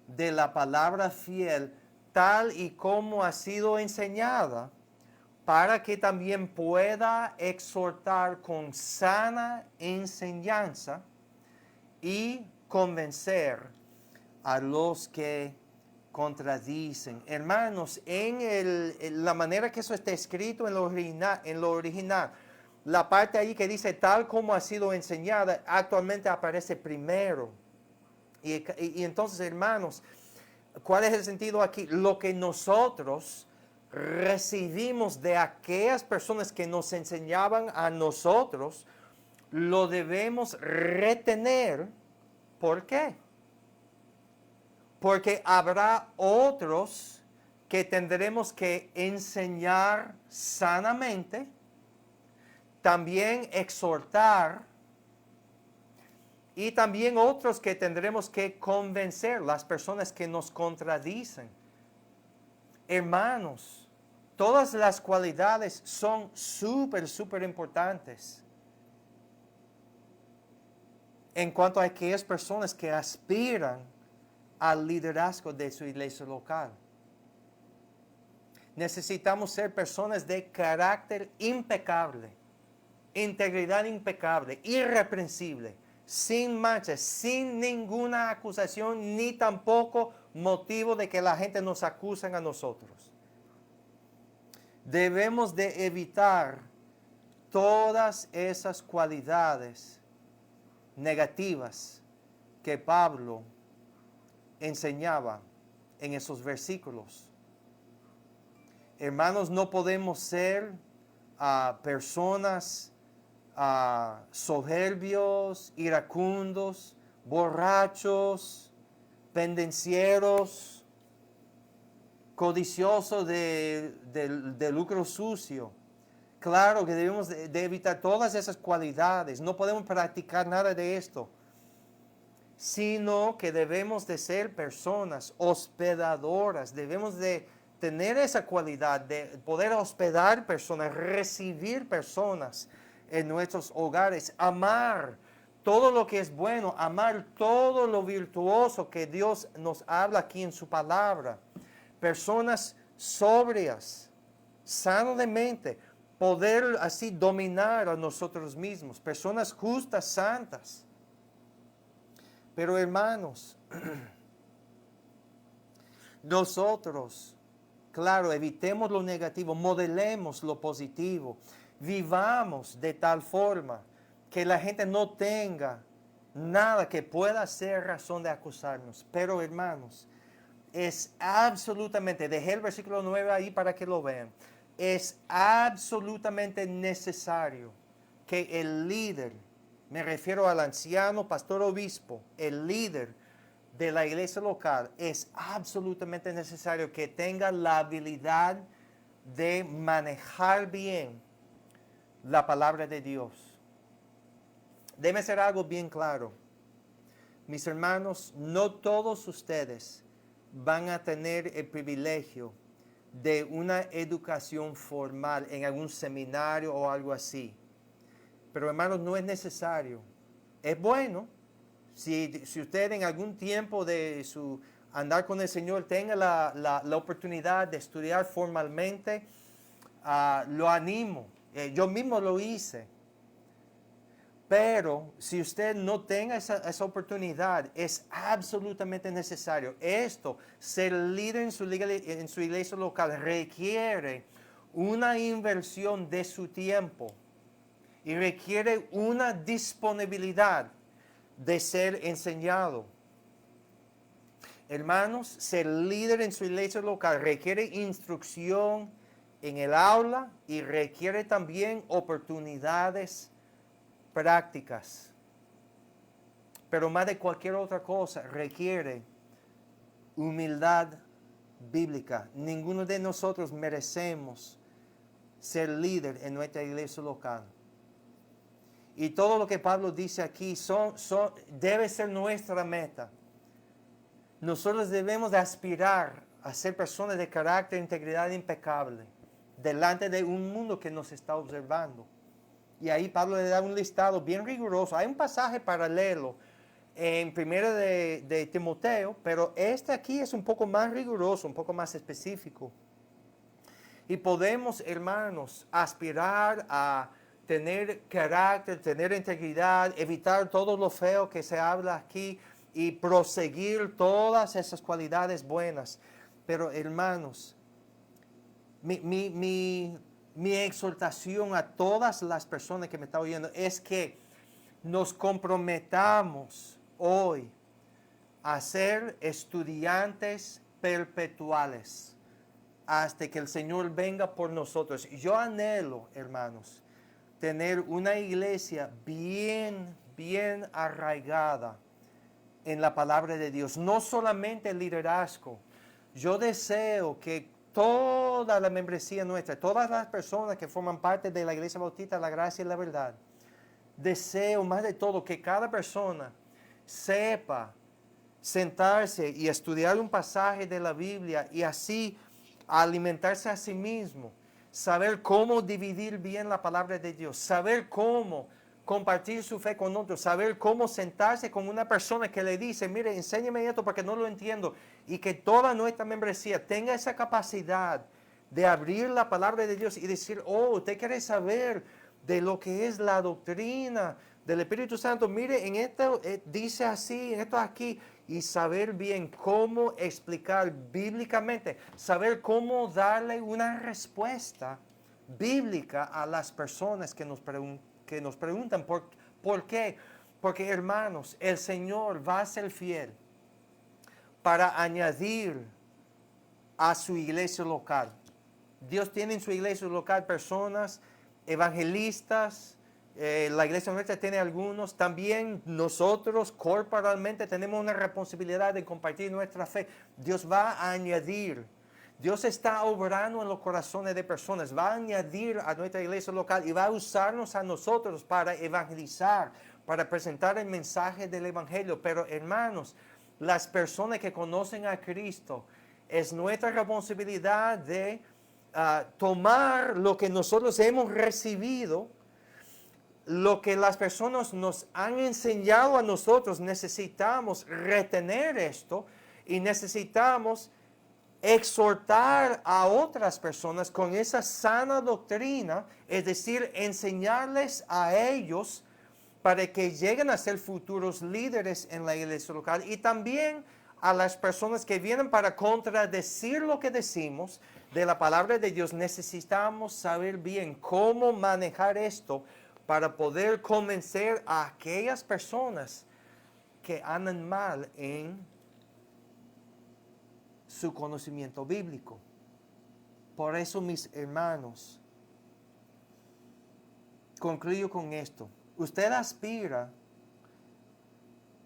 de la palabra fiel, tal y como ha sido enseñada, para que también pueda exhortar con sana enseñanza y convencer a los que contradicen. Hermanos, en la manera que eso está escrito en lo original, la parte ahí que dice tal como ha sido enseñada, actualmente aparece primero. Y entonces, hermanos, ¿cuál es el sentido aquí? Lo que nosotros recibimos de aquellas personas que nos enseñaban a nosotros, lo debemos retener. ¿Por qué? Porque habrá otros que tendremos que enseñar sanamente, también exhortar, y también otros que tendremos que convencer, las personas que nos contradicen. Hermanos, todas las cualidades son súper importantes en cuanto a aquellas personas que aspiran al liderazgo de su iglesia local. Necesitamos ser personas de carácter impecable, integridad impecable, irreprensible, sin manchas, sin ninguna acusación, ni tampoco motivo de que la gente nos acusen a nosotros. Debemos de evitar todas esas cualidades negativas que Pablo enseñaba en esos versículos. Hermanos, no podemos ser personas soberbios, iracundos, borrachos, pendencieros, codiciosos de lucro sucio. Claro que debemos de evitar todas esas cualidades. No podemos practicar nada de esto, sino que debemos de ser personas hospedadoras. Debemos de tener esa cualidad de poder hospedar personas, recibir personas en nuestros hogares, amar todo lo que es bueno, amar todo lo virtuoso que Dios nos habla aquí en su palabra. Personas sobrias, sanas de mente, poder así dominar a nosotros mismos, personas justas, santas. Pero hermanos, nosotros, claro, evitemos lo negativo, modelemos lo positivo, vivamos de tal forma que la gente no tenga nada que pueda ser razón de acusarnos. Pero hermanos, es absolutamente, dejé el versículo 9 ahí para que lo vean, es absolutamente necesario que el líder, me refiero al anciano, pastor, obispo, el líder de la iglesia local, es absolutamente necesario que tenga la habilidad de manejar bien la palabra de Dios. Debe ser algo bien claro. Mis hermanos, no todos ustedes van a tener el privilegio de una educación formal en algún seminario o algo así. Pero hermanos, no es necesario. Es bueno si usted en algún tiempo de su andar con el Señor tenga la oportunidad de estudiar formalmente, lo animo. Yo mismo lo hice. Pero si usted no tenga esa oportunidad, es absolutamente necesario. Esto, ser líder en su iglesia local, requiere una inversión de su tiempo y requiere una disponibilidad de ser enseñado. Hermanos, ser líder en su iglesia local requiere instrucción en el aula y requiere también oportunidades prácticas. Pero más de cualquier otra cosa requiere humildad bíblica. Ninguno de nosotros merecemos ser líder en nuestra iglesia local. Y todo lo que Pablo dice aquí debe ser nuestra meta. Nosotros debemos de aspirar a ser personas de carácter e integridad impecable delante de un mundo que nos está observando. Y ahí Pablo le da un listado bien riguroso. Hay un pasaje paralelo en 1 de Timoteo, pero este aquí es un poco más riguroso, un poco más específico. Y podemos, hermanos, aspirar a tener carácter, tener integridad, evitar todo lo feo que se habla aquí y proseguir todas esas cualidades buenas. Pero, hermanos, mi exhortación a todas las personas que me están oyendo es que nos comprometamos hoy a ser estudiantes perpetuales hasta que el Señor venga por nosotros. Yo anhelo, hermanos, tener una iglesia bien arraigada en la palabra de Dios. No solamente el liderazgo. Yo deseo que toda la membresía nuestra, todas las personas que forman parte de la Iglesia Bautista, la Gracia y la Verdad, deseo más de todo que cada persona sepa sentarse y estudiar un pasaje de la Biblia y así alimentarse a sí mismo, saber cómo dividir bien la palabra de Dios, saber cómo compartir su fe con otros, saber cómo sentarse con una persona que le dice, mire, enséñame esto porque no lo entiendo, y que toda nuestra membresía tenga esa capacidad de abrir la palabra de Dios y decir, oh, usted quiere saber de lo que es la doctrina del Espíritu Santo, mire, en esto dice así, en esto aquí, y saber bien cómo explicar bíblicamente, saber cómo darle una respuesta bíblica a las personas que nos preguntan por qué. Porque, hermanos, el Señor va a ser fiel para añadir a su iglesia local. Dios tiene en su iglesia local personas evangelistas. La iglesia nuestra tiene algunos. También nosotros corporalmente tenemos una responsabilidad de compartir nuestra fe. Dios va a añadir. Dios está obrando en los corazones de personas. Va a añadir a nuestra iglesia local y va a usarnos a nosotros para evangelizar, para presentar el mensaje del evangelio. Pero, hermanos, las personas que conocen a Cristo, es nuestra responsabilidad de tomar lo que nosotros hemos recibido, lo que las personas nos han enseñado a nosotros. Necesitamos retener esto y necesitamos exhortar a otras personas con esa sana doctrina, es decir, enseñarles a ellos para que lleguen a ser futuros líderes en la iglesia local, y también a las personas que vienen para contradecir lo que decimos de la palabra de Dios. Necesitamos saber bien cómo manejar esto para poder convencer a aquellas personas que andan mal en su conocimiento bíblico. Por eso, mis hermanos, concluyo con esto. Usted aspira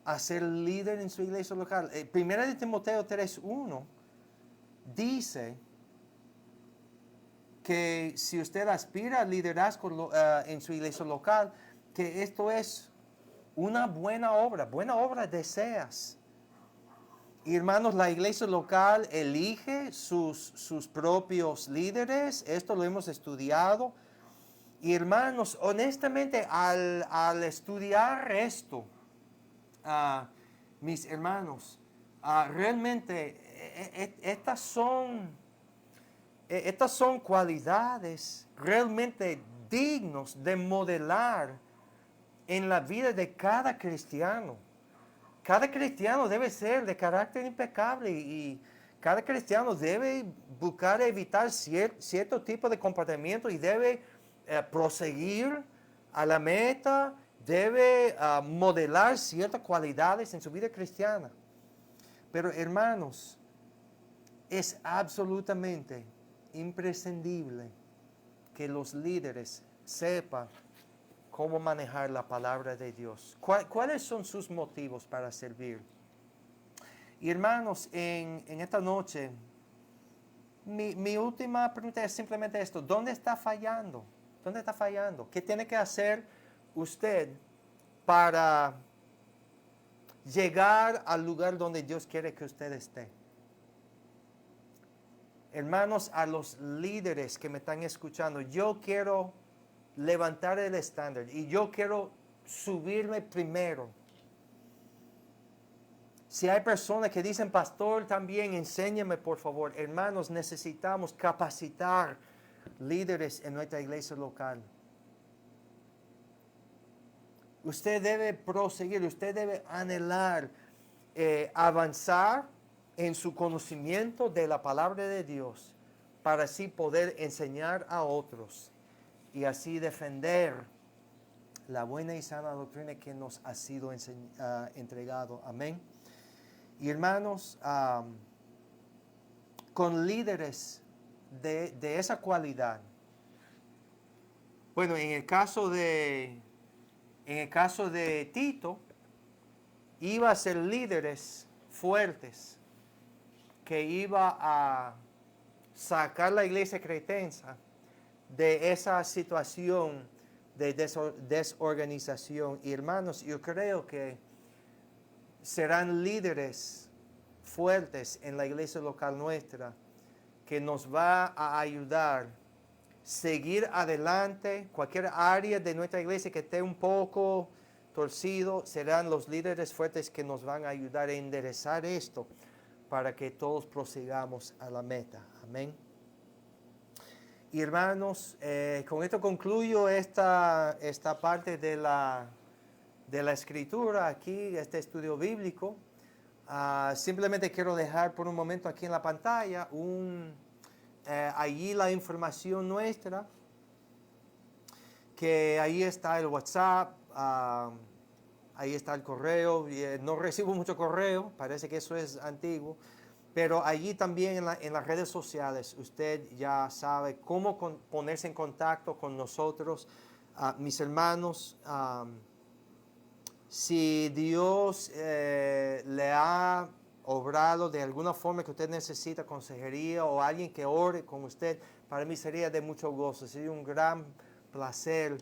a ser líder en su iglesia local. 1 de Timoteo 3:1 dice que si usted aspira a liderazgo en su iglesia local, que esto es una buena obra deseas. Y, hermanos, la iglesia local elige sus propios líderes. Esto lo hemos estudiado. Y, hermanos, honestamente, al estudiar esto, mis hermanos, realmente estas son cualidades realmente dignos de modelar en la vida de cada cristiano. Cada cristiano debe ser de carácter impecable y cada cristiano debe buscar evitar cierto tipo de comportamiento y debe proseguir a la meta, debe modelar ciertas cualidades en su vida cristiana. Pero hermanos, es absolutamente imprescindible que los líderes sepan cómo manejar la palabra de Dios. ¿Cuáles son sus motivos para servir? Y hermanos, en esta noche, mi última pregunta es simplemente esto. ¿Dónde está fallando? ¿Dónde está fallando? ¿Qué tiene que hacer usted para llegar al lugar donde Dios quiere que usted esté? Hermanos, a los líderes que me están escuchando, yo quiero levantar el estándar y yo quiero subirme primero. Si hay personas que dicen, pastor, también enséñame por favor. Hermanos, necesitamos capacitar líderes en nuestra iglesia local. Usted debe proseguir, usted debe anhelar, avanzar en su conocimiento de la palabra de Dios para así poder enseñar a otros y así defender la buena y sana doctrina que nos ha sido entregado. Amén. Y hermanos, con líderes de esa cualidad, bueno, en el caso de Tito, iba a ser líderes fuertes que iba a sacar la iglesia cretense de esa situación de desorganización. Y hermanos, yo creo que serán líderes fuertes en la iglesia local nuestra que nos va a ayudar a seguir adelante. Cualquier área de nuestra iglesia que esté un poco torcido, serán los líderes fuertes que nos van a ayudar a enderezar esto para que todos prosigamos a la meta. Amén. Y hermanos, con esto concluyo esta parte de la escritura aquí, este estudio bíblico. Simplemente quiero dejar por un momento aquí en la pantalla allí la información nuestra, que ahí está el WhatsApp, ahí está el correo. No recibo mucho correo, parece que eso es antiguo, pero allí también en las redes sociales usted ya sabe cómo ponerse en contacto con nosotros, mis hermanos. Si Dios le ha obrado de alguna forma que usted necesita consejería o alguien que ore con usted, para mí sería de mucho gozo. Sería un gran placer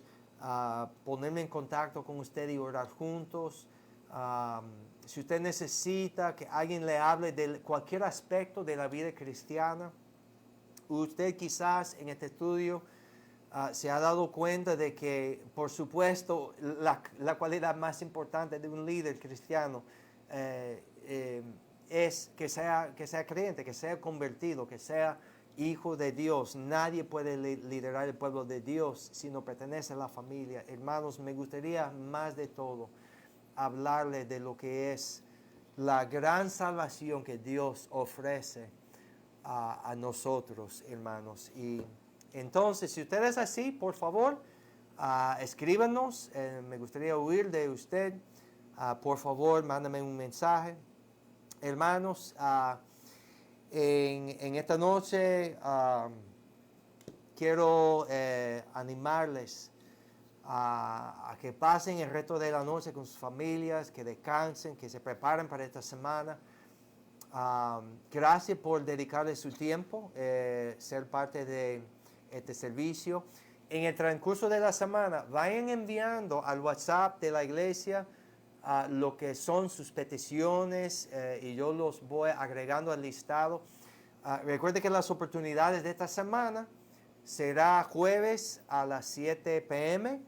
ponerme en contacto con usted y orar juntos. Si usted necesita que alguien le hable de cualquier aspecto de la vida cristiana, usted quizás en este estudio se ha dado cuenta de que, por supuesto, la cualidad más importante de un líder cristiano es que sea creyente, que sea convertido, que sea hijo de Dios. Nadie puede liderar el pueblo de Dios si no pertenece a la familia. Hermanos, me gustaría más de todo hablarle de lo que es la gran salvación que Dios ofrece a nosotros, hermanos. Y entonces, si usted es así, por favor, escríbanos. Me gustaría oír de usted. Por favor, mándame un mensaje. Hermanos, en esta noche quiero animarles a que pasen el resto de la noche con sus familias, que descansen, que se preparen para esta semana. Gracias por dedicarle su tiempo, ser parte de este servicio. En el transcurso de la semana, vayan enviando al WhatsApp de la iglesia lo que son sus peticiones y yo los voy agregando al listado. Recuerde que las oportunidades de esta semana será jueves a las 7 p.m.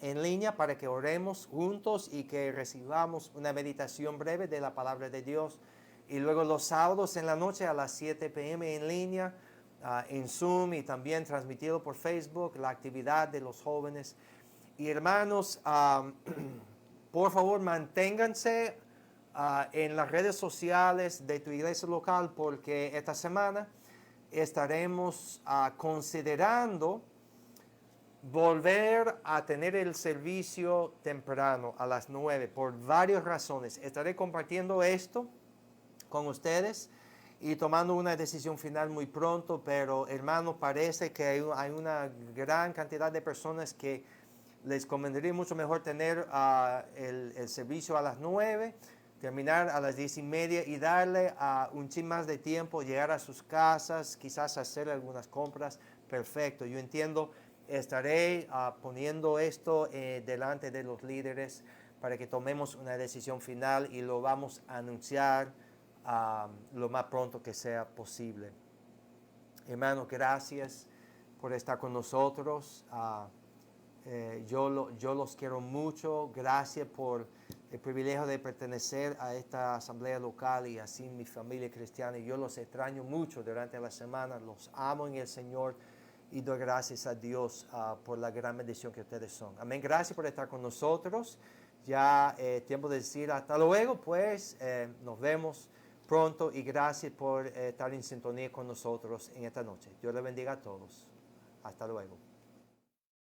en línea para que oremos juntos y que recibamos una meditación breve de la palabra de Dios. Y luego los sábados en la noche a las 7 p.m. en línea, en Zoom y también transmitido por Facebook, la actividad de los jóvenes. Y hermanos, por favor manténganse en las redes sociales de tu iglesia local, porque esta semana estaremos considerando volver a tener el servicio temprano a las 9 por varias razones. Estaré compartiendo esto con ustedes y tomando una decisión final muy pronto, pero hermano, parece que hay una gran cantidad de personas que les convendría mucho mejor tener el servicio a las 9, terminar a las 10:30 y darle un chin más de tiempo, llegar a sus casas, quizás hacer algunas compras. Perfecto, yo entiendo. Estaré poniendo esto delante de los líderes para que tomemos una decisión final y lo vamos a anunciar lo más pronto que sea posible. Hermanos, gracias por estar con nosotros. Yo los quiero mucho. Gracias por el privilegio de pertenecer a esta asamblea local y así mi familia cristiana. Yo los extraño mucho durante la semana. Los amo en el Señor. Y doy gracias a Dios por la gran bendición que ustedes son. Amén. Gracias por estar con nosotros. Ya tiempo de decir hasta luego, pues nos vemos pronto y gracias por estar en sintonía con nosotros en esta noche. Dios les bendiga a todos. Hasta luego.